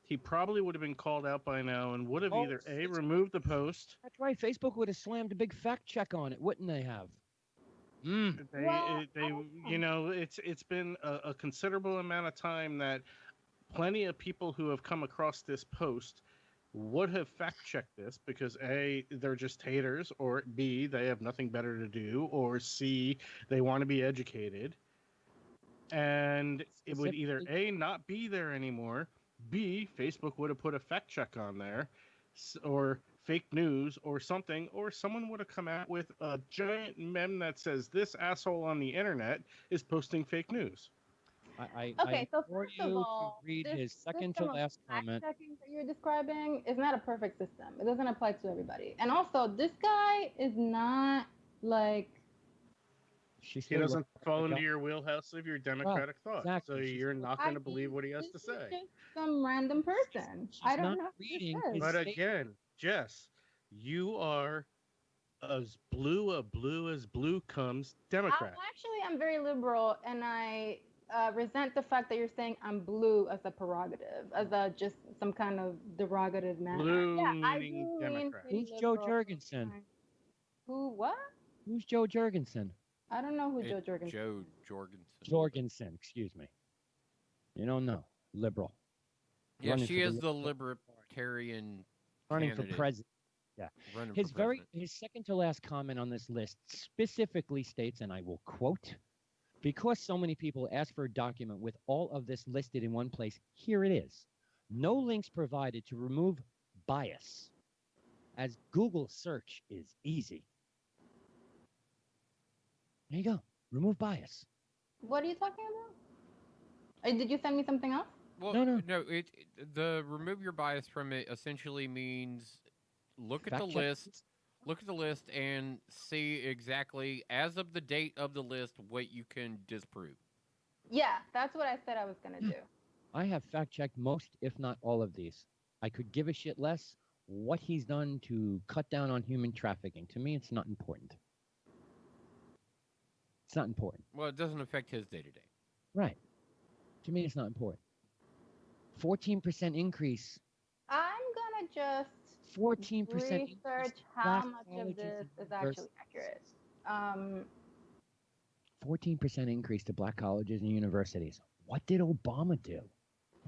he probably would have been called out by now and would have Oh, either A, it's- removed the post. That's right. Facebook would have slammed a big fact check on it, wouldn't they have? It's been a considerable amount of time that plenty of people who have come across this post would have fact checked this because A, they're just haters, or B, they have nothing better to do, or C, they want to be educated. And it would either A, not be there anymore, B, Facebook would have put a fact check on there, or fake news or something, or someone would have come out with a giant meme that says this asshole on the internet is posting fake news. I Okay, so implore first of you all, to read this his second to system of last fact comment. checking that you're describing is not a perfect system. It doesn't apply to everybody. And also, this guy is not like. She He doesn't fall into your wheelhouse of your democratic thought, exactly. so She's you're not going to I believe mean, what he has to this is say. just some random person. She's I don't not know who reading this is. his- But State- again, Jess, you are as blue as blue comes Democrat. I'm very liberal, and I resent the fact that you're saying I'm blue as a prerogative, as a just some kind of derogative manner. Blue yeah, I leaning do lean Democrat. pretty Who's Joe liberal Jurgensen? sometimes. Who? What? Who's Joe Jurgensen? I don't know who Hey, Joe Jurgensen. Joe Jorgensen. Jorgensen, excuse me. You don't know. Liberal. Yeah, Running she for is the Liberal Party. libertarian Running for candidate. president. running His for president. his second to last comment on this list specifically states, and I will quote, because so many people ask for a document with all of this listed in one place, here it is. No links provided to remove bias, as Google search is easy. There you go. Remove bias. What are you talking about? Did you send me something else? Well, No. The remove your bias from it essentially means look at the Fact check. list, and see exactly as of the date of the list what you can disprove. Yeah, that's what I said I was gonna do. I have fact checked most, if not all of these. I could give a shit less what he's done to cut down on human trafficking. To me, it's not important. It's not important. Well, it doesn't affect his day to day. Right. To me, it's not important. 14% increase. I'm gonna just 14% research how black much of colleges this and is actually accurate. 14% increase to black colleges and universities. What did Obama do?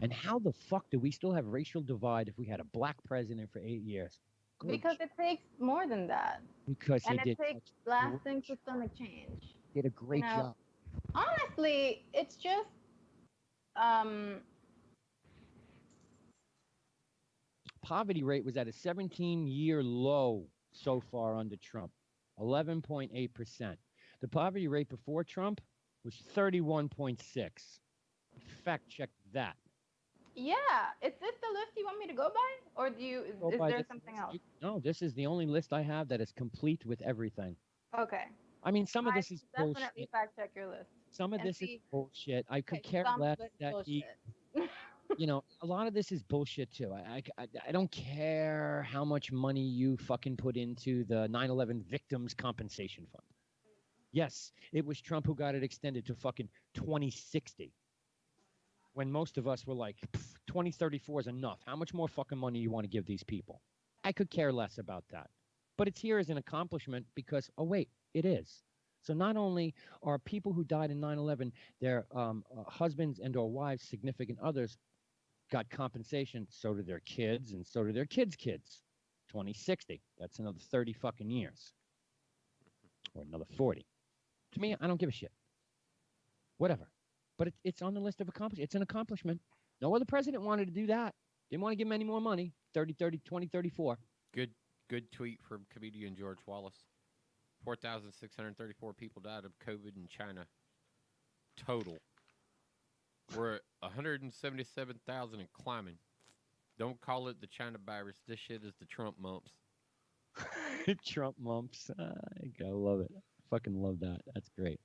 And how the fuck do we still have racial divide if we had a black president for 8 years? Good Because it takes more than that. Because And he it did takes such lasting systemic change. did a great know, job. Honestly, it's just Poverty rate was at a 17-year low so far under Trump, 11.8%. The poverty rate before Trump was 31.6. Fact check that. yeah. Is this the list you want me to go by, or is there something else? No, this is the only list I have that is complete with everything. Okay. I mean, some of this is definitely bullshit. fact check your list. Some of and this is see- bullshit. I could Okay, care some less of it's that he, bullshit. a lot of this is bullshit too. I don't care how much money you fucking put into the 9/11 Victims Compensation Fund. Yes, it was Trump who got it extended to fucking 2060. When most of us were like, 2034 is enough. How much more fucking money you want to give these people? I could care less about that. But it's here as an accomplishment because, oh, wait, it is. So not only are people who died in 9/11, their husbands and or wives, significant others, got compensation, so do their kids and so do their kids' kids. 2060. That's another 30 fucking years. Or another 40. To me, I don't give a shit. Whatever. But it's on the list of accomplishments. It's an accomplishment. No other president wanted to do that. Didn't want to give him any more money. 2034. Good tweet from comedian George Wallace. 4,634 people died of COVID in China. Total. We're at 177,000 and climbing. Don't call it the China virus. This shit is the Trump mumps. Trump mumps. I go. Love it. Fucking love that. That's great.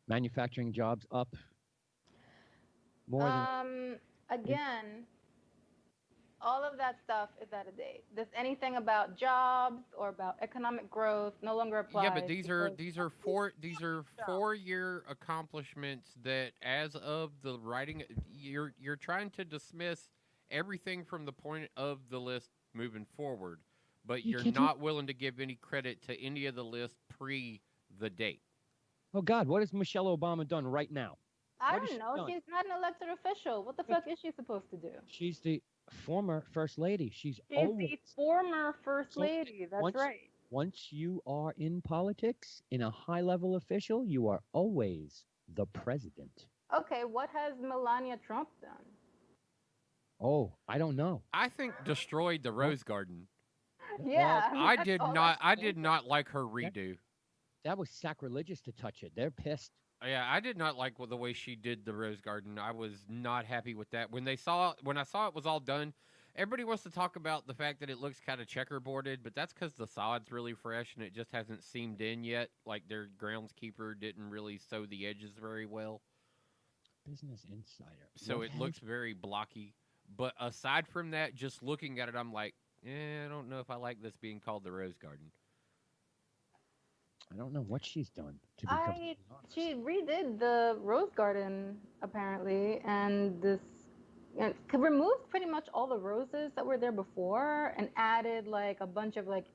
Manufacturing jobs up. More than again, all of that stuff is out of date. Does anything about jobs or about economic growth no longer apply? Yeah, but these are 4-year accomplishments that, as of the writing, you're trying to dismiss everything from the point of the list moving forward, but you're not willing to give any credit to any of the list pre the date. Oh God, what has Michelle Obama done right now? I don't know. She's not an elected official. What the fuck is she supposed to do? She's the former first lady. She's the former first lady. That's right. Once you are in politics, in a high-level official, you are always the president. Okay, what has Melania Trump done? Oh, I don't know. I think destroyed the Rose Garden. Yeah, I did not like her redo. That was sacrilegious to touch it. They're pissed. Yeah, I did not like the way she did the Rose Garden. I was not happy with that. When I saw it was all done, everybody wants to talk about the fact that it looks kind of checkerboarded, but that's because the sod's really fresh and it just hasn't seamed in yet. Like their groundskeeper didn't really sew the edges very well. Business Insider. So it looks very blocky. But aside from that, just looking at it, I'm like, I don't know if I like this being called the Rose Garden. I don't know what she's done, to be completely honest. She redid the Rose Garden, apparently, and removed pretty much all the roses that were there before and added, like, a bunch of, like...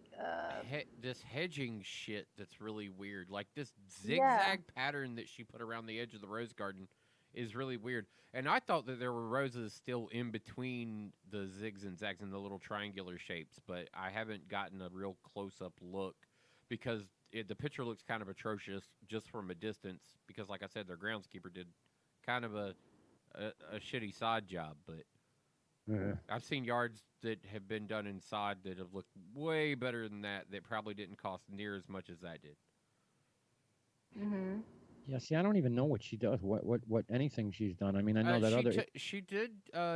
this hedging shit that's really weird. Like, this zigzag pattern that she put around the edge of the Rose Garden is really weird. And I thought that there were roses still in between the zigs and zags and the little triangular shapes, but I haven't gotten a real close-up look because... the picture looks kind of atrocious just from a distance because, like I said, their groundskeeper did kind of a shitty sod job. But I've seen yards that have been done in sod that have looked way better than that probably didn't cost near as much as that did. Mm-hmm. Yeah, see, I don't even know what she does. What anything she's done. I mean, I know that other. She did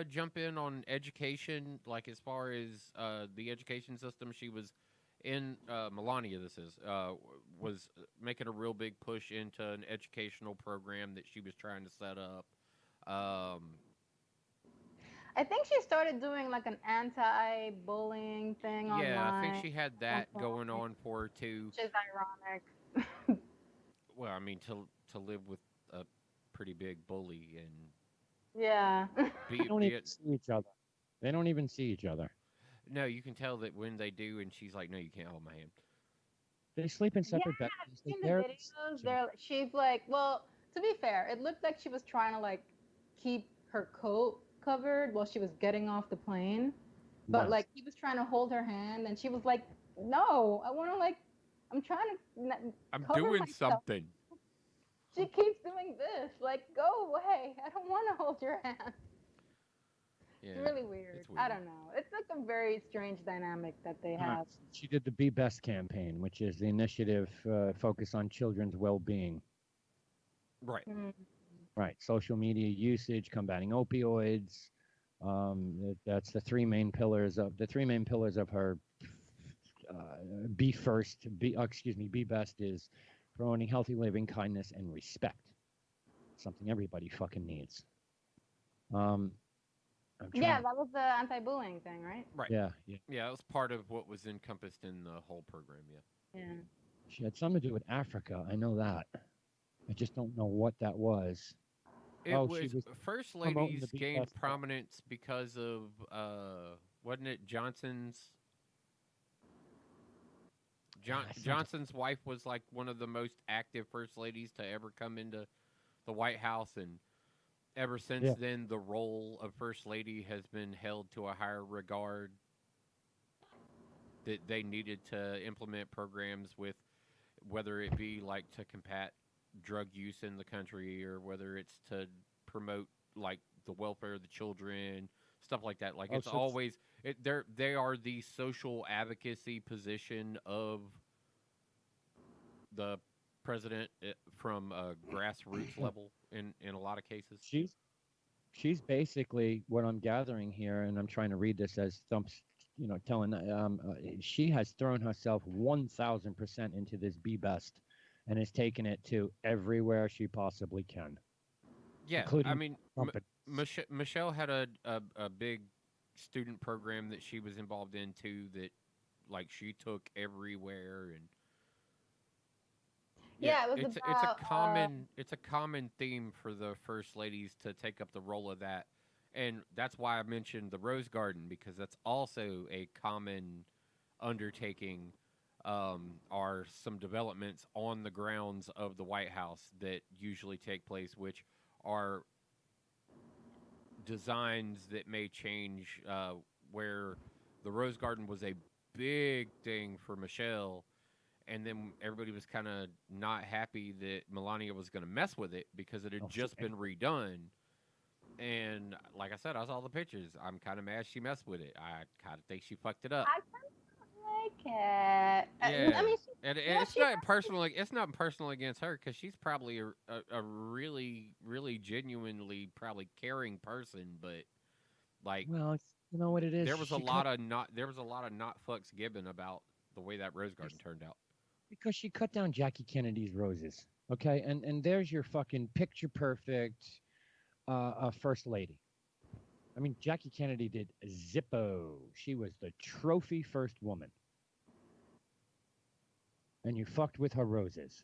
jump in on education, like as far as the education system. She was in Melania. This is was making a real big push into an educational program that she was trying to set up. Um, I think she started doing like an anti-bullying thing yeah, I think online she had at that some going point, on for her too. which is ironic. Well, I mean to live with a pretty big bully and Yeah. They don't be even it. see each other. They don't even see each other. No, you can tell that when they do, and she's like, "No, you can't hold my hand." They sleep in Yeah, separate bedrooms. I've They seen the barely see videos. each other. She's like, well, to be fair, it looked like she was trying to like keep her coat covered while she was getting off the plane. But Right. like he was trying to hold her hand, and she was like, "No, I want to like, I'm trying to I'm cover doing myself." something. She keeps doing this. Like, go away. I don't want to hold your hand. Yeah, It's really weird. it's weird. I don't know. It's like a very strange dynamic that they have. She did the Be Best campaign, which is the initiative focused on children's well-being. Right. Mm. Right. Social media usage, combating opioids. That's the three main pillars of her. Be first. Be best is promoting healthy living, kindness, and respect. Something everybody fucking needs. I'm trying. Yeah, that was the anti-bullying thing, right? Right. Yeah. Yeah, it was part of what was encompassed in the whole program. Yeah. Yeah. She had something to do with Africa. I know that. I just don't know what that was. It She was first promoting ladies the Be gained Best. prominence because of wasn't it Johnson's? Johnson's wife was like one of the most active first ladies to ever come into the White House, and ever since then, the role of first lady has been held to a higher regard. That they needed to implement programs with, whether it be like to combat drug use in the country, or whether it's to promote like the welfare of the children, stuff like that. Like it's always they are the social advocacy position of the president from a grassroots level in a lot of cases. She's basically what I'm gathering here, and I'm trying to read this as Thump's, telling. She has thrown herself 1,000% into this Be Best, and has taken it to everywhere she possibly can. Yeah, including I mean, Michelle had a big student program that she was involved in too. That like she took everywhere, and Yeah, it was it's a common theme for the first ladies to take up the role of that, and that's why I mentioned the Rose Garden, because that's also a common undertaking. Are some developments on the grounds of the White House that usually take place, which are designs that may change. Where the Rose Garden was a big thing for Michelle, and then everybody was kind of not happy that Melania was going to mess with it because it had just been redone. And like I said, I saw the pictures. I'm kind of mad she messed with it. I kind of think she fucked it up. I kind of like it. Yeah, I mean, and it's not personal. It's not personal against her, because she's probably a really, really genuinely probably caring person. But like, well, you know what it is. there was a lot of not fucks given about the way that Rose Garden turned out. Because she cut down Jackie Kennedy's roses. Okay, and there's your fucking picture perfect first lady. I mean, Jackie Kennedy did Zippo. She was the trophy first woman. And you fucked with her roses.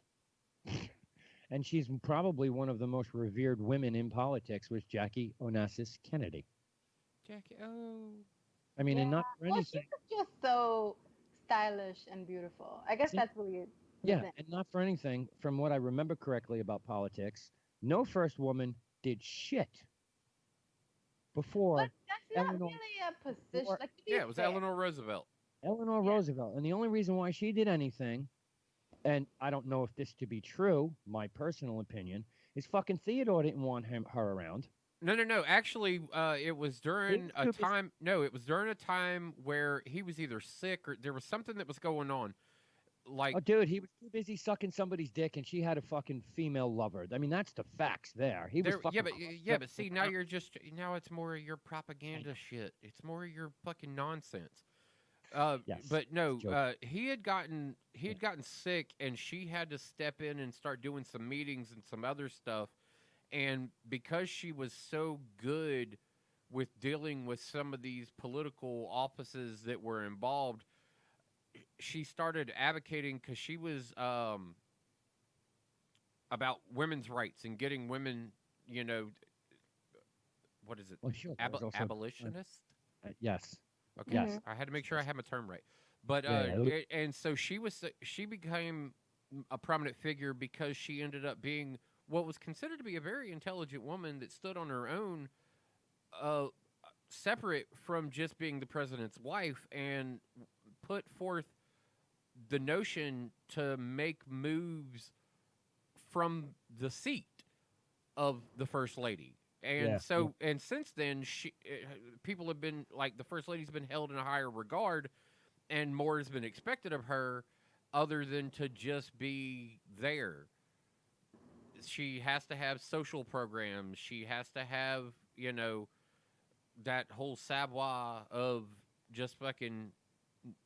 And she's probably one of the most revered women in politics, was Jackie Onassis Kennedy. Jackie, oh. I mean, and not for anything. She was just so stylish and beautiful. I guess that's really and not for anything. From what I remember correctly about politics, no first woman did shit before. But that's not really a position. It was Eleanor Roosevelt. Eleanor Roosevelt. And the only reason why she did anything, and I don't know if this to be true, my personal opinion, is fucking Theodore didn't want her around. No. Actually, it was during a time. No, it was during a time where he was either sick or there was something that was going on. like Oh, dude, he was too busy sucking somebody's dick, and she had a fucking female lover. I mean, that's the facts there. He was there, fucking. but see, now it's more of your propaganda shit. It's more of your fucking nonsense. Yes, But no, joking. he had gotten sick, and she had to step in and start doing some meetings and some other stuff. And because she was so good with dealing with some of these political offices that were involved, she started advocating because she was about women's rights and getting women, you know, what is it, Well, sure. there was also, abolitionist? yes. Okay, Yes. I had to make sure I had my term right. But Yeah. and so she became a prominent figure because she ended up being what was considered to be a very intelligent woman that stood on her own, uh, separate from just being the president's wife, and put forth the notion to make moves from the seat of the first lady. And Yeah, so, and since then, people have been like, the first lady's been held in a higher regard, and more has been expected of her, other than to just be there. She has to have social programs. She has to have, you know, that whole savoir of just fucking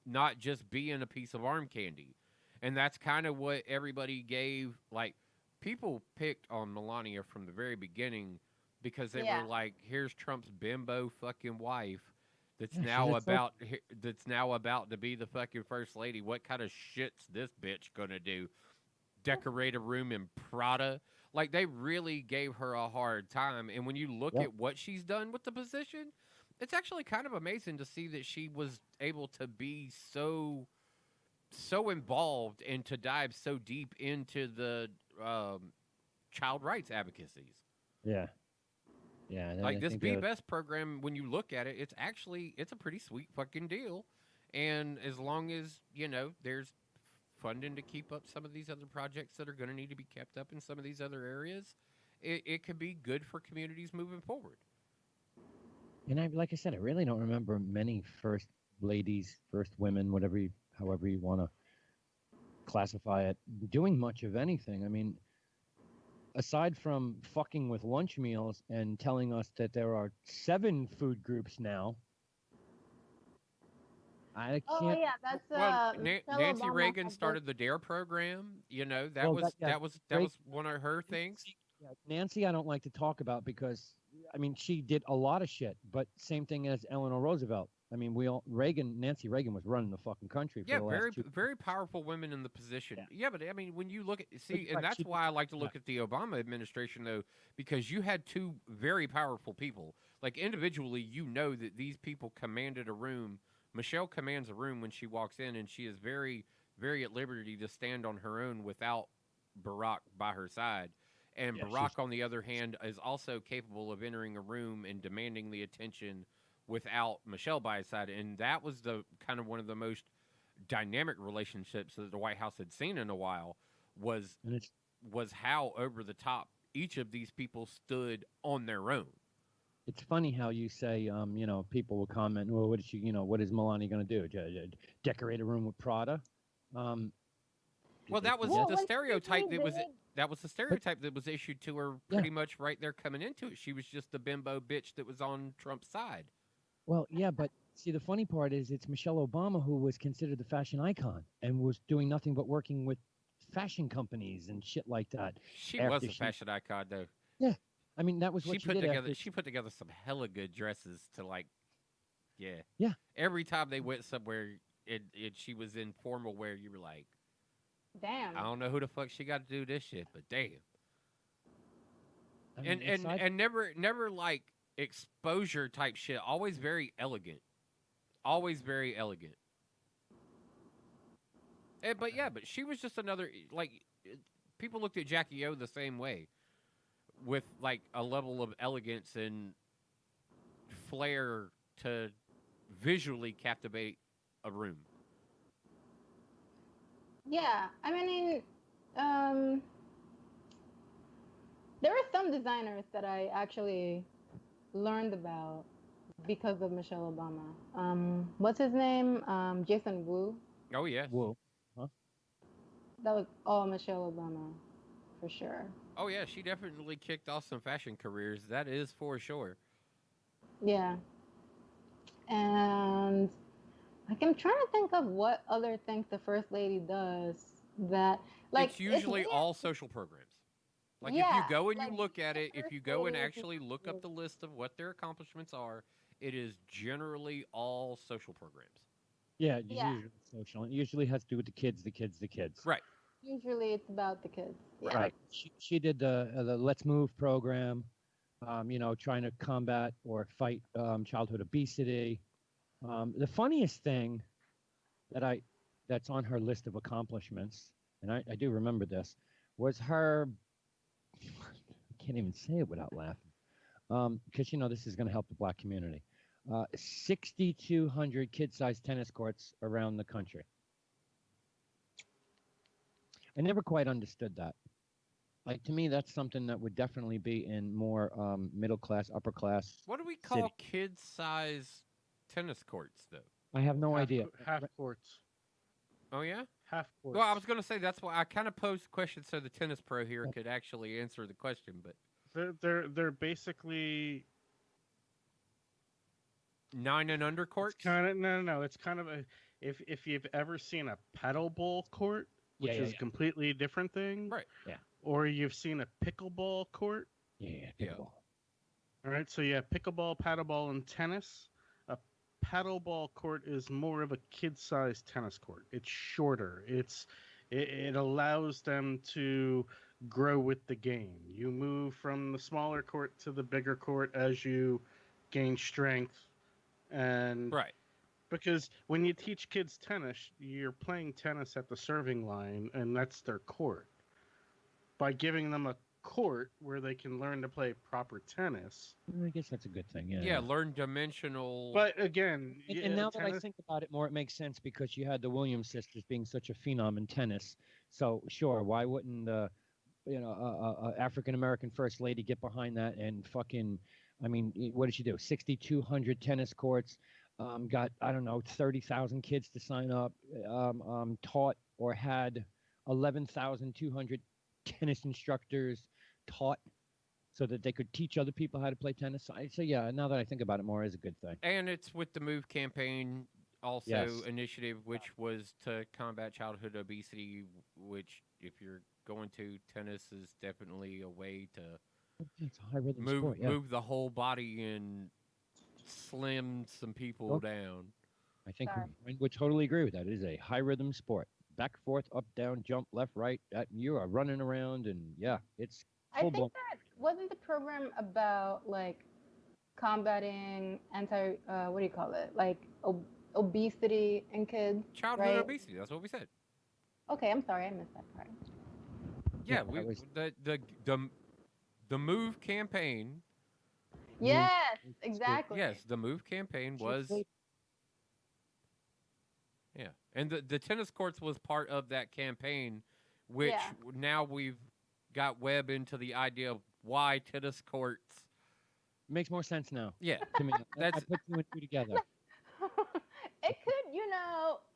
not just being a piece of arm candy. And that's kind of what everybody gave. Like, people picked on Melania from the very beginning because they Yeah. were like, here's Trump's bimbo fucking wife that's Yeah, she now did so- about to be the fucking first lady. What kind of shit's this bitch gonna do? Decorate a room in Prada? Like, they really gave her a hard time. And when you look Yep. at what she's done with the position, it's actually kind of amazing to see that she was able to be so involved and to dive so deep into the child rights advocacies. Yeah. Yeah. and Like I this think Be the- Best program, when you look at it, it's a pretty sweet fucking deal. And as long as, you know, there's funding to keep up some of these other projects that are going to need to be kept up in some of these other areas, it could be good for communities moving forward. And like I said, I really don't remember many first ladies, first women, however you want to classify it, doing much of anything. I mean, aside from fucking with lunch meals and telling us that there are 7 food groups now, I Oh can't. yeah, that's Michelle Nancy Obama Reagan had started the DARE program. You know, that Well, was yeah, that was Reagan- one of her things. Yeah, Nancy, I don't like to talk about because, I mean, she did a lot of shit, but same thing as Eleanor Roosevelt. I mean, Nancy Reagan was running the fucking country for Yeah, the very last 2. very powerful women in the position. Yeah, but I mean, when you look at But and that's she- why I like to look at the Obama administration though, because you had 2 very powerful people. Like individually, you know that these people commanded a room. Michelle commands a room when she walks in, and she is very, very at liberty to stand on her own without Barack by her side. And Yeah, Barack, on the other hand, is also capable of entering a room and demanding the attention without Michelle by his side. And that was the kind of one of the most dynamic relationships that the White House had seen in a while, was And it's how over the top each of these people stood on their own. It's funny how you say, you know, people will comment, well, what is she, you know, what is Melania going to do? Decorate a room with Prada? Well, that was Well, the like, stereotype they that was did- that was the stereotype that was issued to her pretty much right there coming into it. She was just the bimbo bitch that was on Trump's side. Well, yeah, but see, the funny part is it's Michelle Obama who was considered the fashion icon and was doing nothing but working with fashion companies and shit like that. She After was a she- fashion icon, though. I mean, that was what she put did together. after She put together some hella good dresses to like, yeah. Yeah. Every time they went somewhere, she was in formal wear. You were like, Damn. I don't know who the fuck she got to do this shit, but damn. I mean, And never like exposure type shit. Always very elegant. Always very elegant. But she was just another, like, people looked at Jackie O the same way, with like a level of elegance and flair to visually captivate a room. Yeah, I mean, there are some designers that I actually learned about because of Michelle Obama. What's his name? Jason Wu. Oh yes. Whoa. that was all Michelle Obama, for sure. Oh yeah, she definitely kicked off some fashion careers. That is for sure. Yeah. And like I'm trying to think of what other things the first lady does that like It's usually weird. all social programs. Like if you Yeah, go and you like look at the it, if first you go and lady actually look up the list of what their accomplishments are, it is generally all social programs. Yeah, it's Yeah. usually social. It usually has to do with the kids, the kids, the kids. Right. Usually it's about the kids. Yeah. Right. She did the Let's Move program, trying to combat or fight childhood obesity. The funniest thing that's on her list of accomplishments, and I do remember this, was her. I can't even say it without laughing, because this is going to help the black community. 6,200 kid-sized tennis courts around the country. I never quite understood that. Like, to me, that's something that would definitely be in more middle class, upper class. What do we call kid-size tennis courts, though? I have no idea. Half courts. Oh yeah, Half courts. well, I was going to say that's why I kind of posed the question so the tennis pro here could actually answer the question, but They're basically 9 and under courts. kind of no. It's kind of a if you've ever seen a paddle ball court, which is a completely different thing, Right. Yeah. Or you've seen a pickleball court. Yeah. Yeah. All right, so you have pickleball, paddleball, and tennis. A paddleball court is more of a kid-sized tennis court. It's shorter. It allows them to grow with the game. You move from the smaller court to the bigger court as you gain strength, and Right. because when you teach kids tennis, you're playing tennis at the serving line, and that's their court. By giving them a court where they can learn to play proper tennis. I guess that's a good thing. Yeah. Yeah, learn dimensional. But again, And now that I think about it more, it makes sense because you had the Williams sisters being such a phenom in tennis. So sure, why wouldn't African American first lady get behind that and fucking? I mean, what did she do? 6,200 tennis courts. Got 30,000 kids to sign up. Taught or had 11,200 tennis instructors taught so that they could teach other people how to play tennis. So I say, yeah, now that I think about it more, is a good thing. And it's with the MOVE campaign also Yes. initiative, which was to combat childhood obesity, which if you're going to, tennis is definitely a way to It's a high rhythm sport. Yeah. move the whole body and slim some people down. I think Sorry. we would totally agree with that. It is a high rhythm sport. Back, forth, up, down, jump, left, right. You are running around, and yeah, it's I full think blown. that wasn't the program about like combating what do you call it? Like obesity in kids. Childhood Right. obesity, that's what we said. Okay, I'm sorry, I missed that part. Yeah, Yeah, that was- the MOVE campaign. Yes, exactly. Yes, the MOVE campaign was. Yeah, and the tennis courts was part of that campaign, which Yeah. now we've got Webb into the idea of why tennis courts. Makes more sense now Yeah, to me. I That's- put two and two together. It could,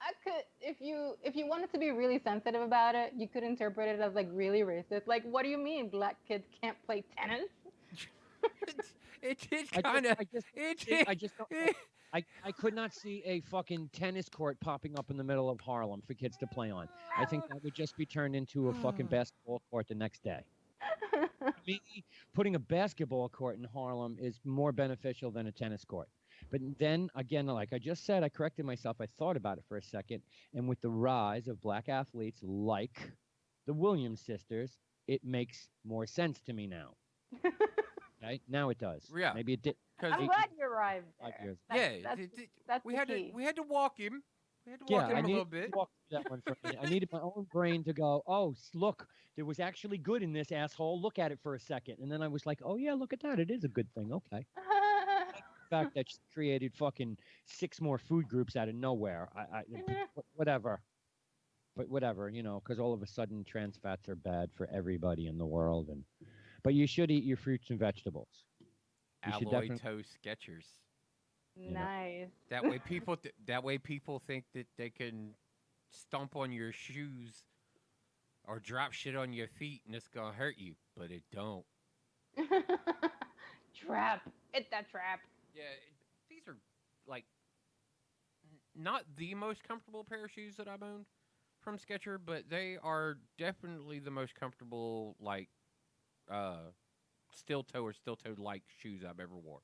I could if you wanted to be really sensitive about it, you could interpret it as like really racist. Like, what do you mean black kids can't play tennis? it did I kind of. just don't. I could not see a fucking tennis court popping up in the middle of Harlem for kids to play on. I think that would just be turned into a fucking basketball court the next day. Me, putting a basketball court in Harlem is more beneficial than a tennis court. But then again, like I just said, I corrected myself. I thought about it for a second. And with the rise of black athletes like the Williams sisters, it makes more sense to me now. Okay? Now it does. Yeah. Maybe it did. I'm glad you arrived there. 5 years. That's we the had key. to walk him. We had to Yeah, walk him I a needed little to bit. walk through that one for a minute. I needed my own brain to go, oh, look, there was actually good in this asshole. Look at it for a second. And then I was like, oh, yeah, look at that. It is a good thing. Okay. The fact that she created fucking 6 more food groups out of nowhere. Whatever. But whatever, because all of a sudden trans fats are bad for everybody in the world. But you should eat your fruits and vegetables. You should Alloy definitely- toe Skechers. Nice. That way people think that they can stomp on your shoes Or drop shit on your feet and it's gonna hurt you, but it don't. Trap. Hit that trap. Yeah, these are like not the most comfortable pair of shoes that I've owned from Skechers, but they are definitely the most comfortable like steel toe or steel toe like shoes I've ever worn.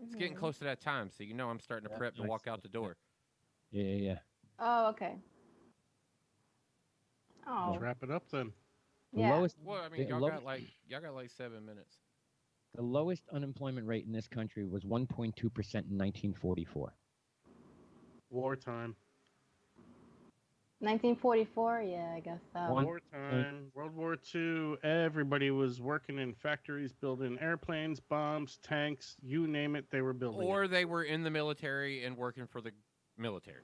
It's getting close to that time, so you know I'm starting to prep to walk out the door. Yeah. Oh, okay. Oh, Let's wrap it up then. The yeah. lowest. Well, I mean, the y'all lowest- got like 7 minutes. The lowest unemployment rate in this country was 1.2% in 1944. Wartime. 1944. Yeah, I guess so. Wartime. World War II. Everybody was working in factories, building airplanes, bombs, tanks, you name it, they were building Or it. they were in the military and working for the military.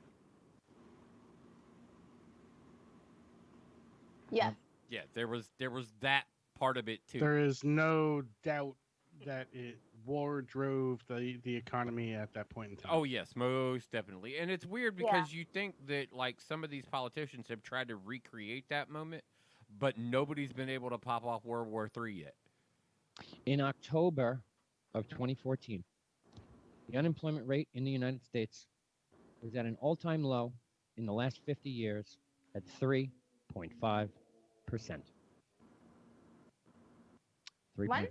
Yes. Yeah, there was that part of it too. There is no doubt that war drove the economy at that point in time. Oh yes, most definitely. And it's weird because you think that like some of these politicians have tried to recreate that moment, but nobody's been able to pop off World War III yet. In October of 2014, the unemployment rate in the United States was at an all-time low in the last 50 years at 3.5%. 3.5. When?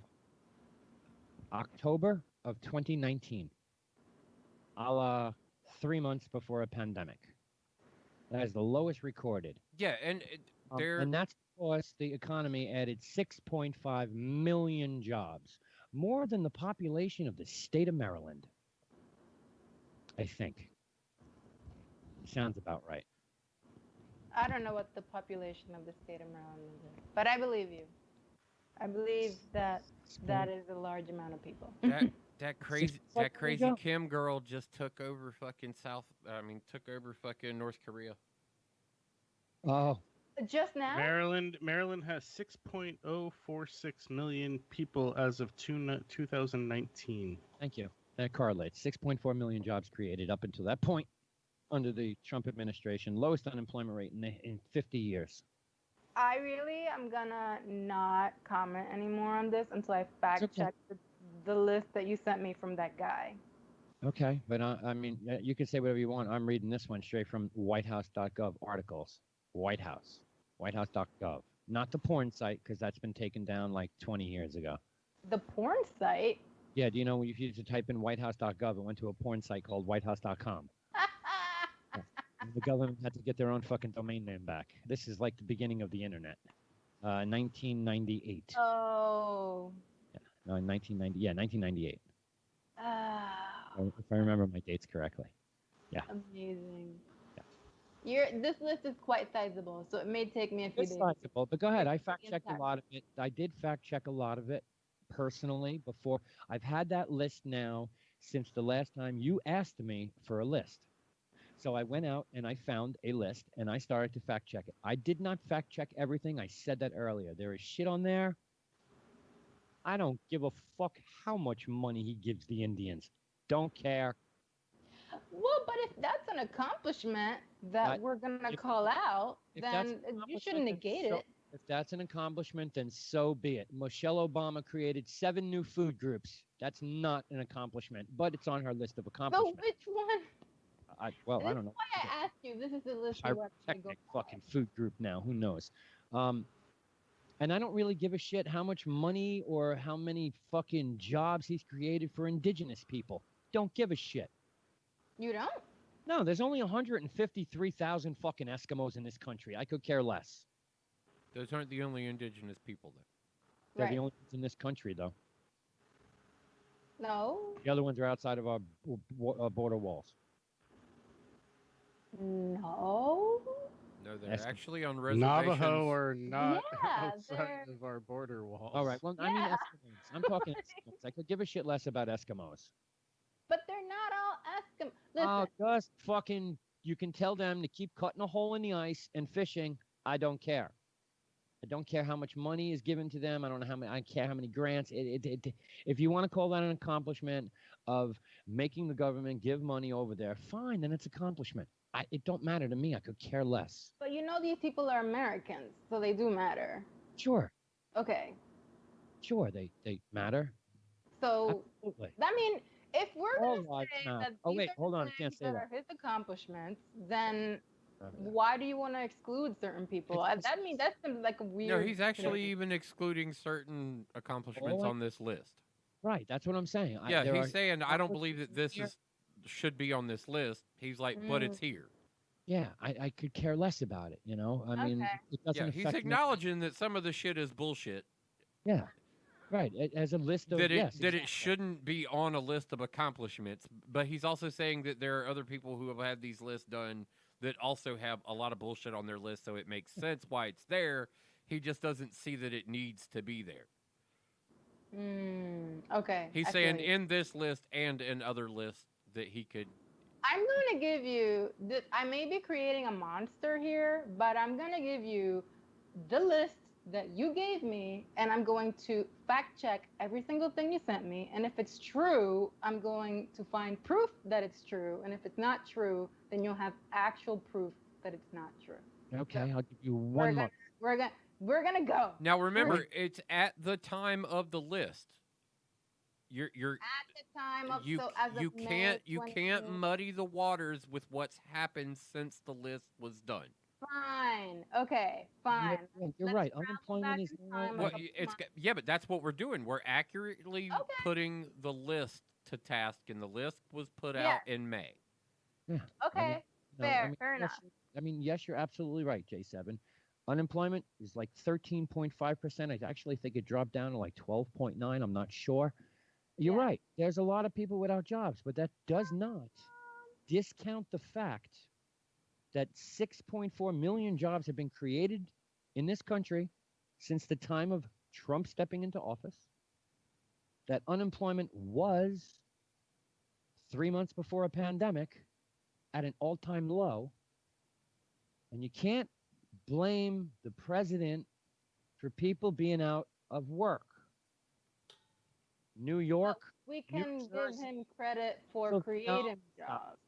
October of 2019, a la 3 months before a pandemic. That is the lowest recorded. Yeah, and And that's because the economy added 6.5 million jobs, more than the population of the state of Maryland. I think. Sounds about right. I don't know what the population of the state of Maryland is, but I believe you. I believe that is a large amount of people. that crazy Kim girl just took over fucking took over fucking North Korea. Oh, Just now? Maryland has 6.046 million people as of 2019. thank you. That correlates. 6.4 million jobs created up until that point under the Trump administration. Lowest unemployment rate in 50 years. I really am gonna not comment anymore on this until I fact check the list that you sent me from that guy. Okay, but I mean, you can say whatever you want. I'm reading this one straight from whitehouse.gov articles. Whitehouse.gov. Not the porn site, because that's been taken down like 20 years ago. The porn site? Yeah, do you know if you used to type in whitehouse.gov, it went to a porn site called whitehouse.com. The government had to get their own fucking domain name back. This is like the beginning of the internet. 1998. Oh. No, 1990. Yeah, 1998. Oh. If I remember my dates correctly. Yeah. Amazing. Yeah. This list is quite sizable, so it may take me a few It's days. sizable, but go ahead. I fact-checked a lot of it. I did fact-check a lot of it personally before. I've had that list now since the last time you asked me for a list. So I went out and I found a list and I started to fact check it. I did not fact check everything. I said that earlier. There is shit on there. I don't give a fuck how much money he gives the Indians. Don't care. Well, but if that's an accomplishment that we're going to call out, then you shouldn't negate it. If that's an accomplishment, then so be it. Michelle Obama created 7 new food groups. That's not an accomplishment, but it's on her list of So accomplishments. which one? I don't know. That's why I asked you. This is the list I you want to go technic fucking food group now. Who knows? And I don't really give a shit how much money or how many fucking jobs he's created for indigenous people. Don't give a shit. You don't? No, there's only 153,000 fucking Eskimos in this country. I could care less. Those aren't the only indigenous people though. They're the only ones in this country, though. No. The other ones are outside of our border walls. No. No, they're Eskimo. actually on reservations. Navajo are not Yeah, outside they're- of our border walls. All right. Well, I mean Yeah. Eskimos. I'm talking Eskimos. I could give a shit less about Eskimos. But they're not all Eskimo. Oh, Listen, just fucking, you can tell them to keep cutting a hole in the ice and fishing. I don't care. I don't care how much money is given to them. I don't know how many, I care how many grants. If you want to call that an accomplishment of making the government give money over there, fine, then it's accomplishment. it don't matter to me. I could care less. But these people are Americans, so they do matter. Sure, Okay. sure, they matter. So, Absolutely. I mean, if we're All going to lives say matter. that Oh these wait, are hold the on, I can't things say that that. are his accomplishments, then Yeah. why do you want to exclude certain people? It's That seems like a weird. No, he's actually thing. even excluding certain accomplishments Oh, on this list. Right, that's what I'm saying. Yeah, There he's are saying I don't believe that this accomplishments should be on this list. He's like, but it's here. Yeah, I could care less about it. I mean, Okay. it doesn't Yeah, affect he's me. acknowledging that some of the shit is bullshit. Yeah, right. As a list of That yes, it exactly. shouldn't be on a list of accomplishments. But he's also saying that there are other people who have had these lists done that also have a lot of bullshit on their list, so it makes sense why it's there. He just doesn't see that it needs to be there. Okay. He's I saying feel you. in this list and in other lists that he could. I'm going to give you. I may be creating a monster here, but I'm going to give you the list that you gave me, and I'm going to fact check every single thing you sent me. And if it's true, I'm going to find proof that it's true. And if it's not true, then you'll have actual proof that it's not true. Okay, I'll give you We're 1 month. We're gonna go. Now remember, it's at the time of the list. You're At the time of you so as of you May can't 28th. muddy the waters with what's happened since the list was done. Fine. Okay. Fine. You're Let's right. travel Unemployment back is in now time Well, like a it's month. yeah, but that's what we're doing. We're accurately Okay. putting the list to task, and the list was put Yeah. out in May. Yeah. Okay. No, Fair. Fair enough. Yes, you're absolutely right, J7. Unemployment is like 13.5%. I actually think it dropped down to like 12.9. I'm not sure. You're Yeah. right. There's a lot of people without jobs, but that does not discount the fact that 6.4 million jobs have been created in this country since the time of Trump stepping into office. That unemployment was 3 months before a pandemic at an all-time low. And you can't blame the president for people being out of work. New York. We New can give Jersey. him credit for So, creating no. jobs.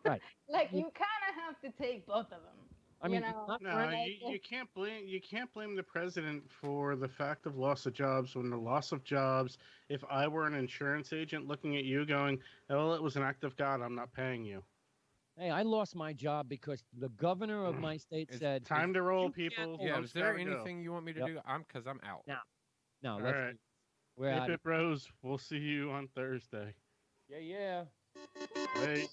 Right. Like you kind of have to take both of them. I mean, know? not No, you can't blame the president for the fact of loss of jobs. When the loss of jobs, if I were an insurance agent looking at you going, "Well, it was an act of God. I'm not paying you." Hey, I lost my job because the governor of my state It's said, Time to roll, You can't people. hold Yeah, Trump's is there gotta go. anything you want me to Yep. do? Because I'm out. No. "No, All let's right. we're Hip out." hip bros. We'll see you on Thursday. Yeah, yeah. Bye.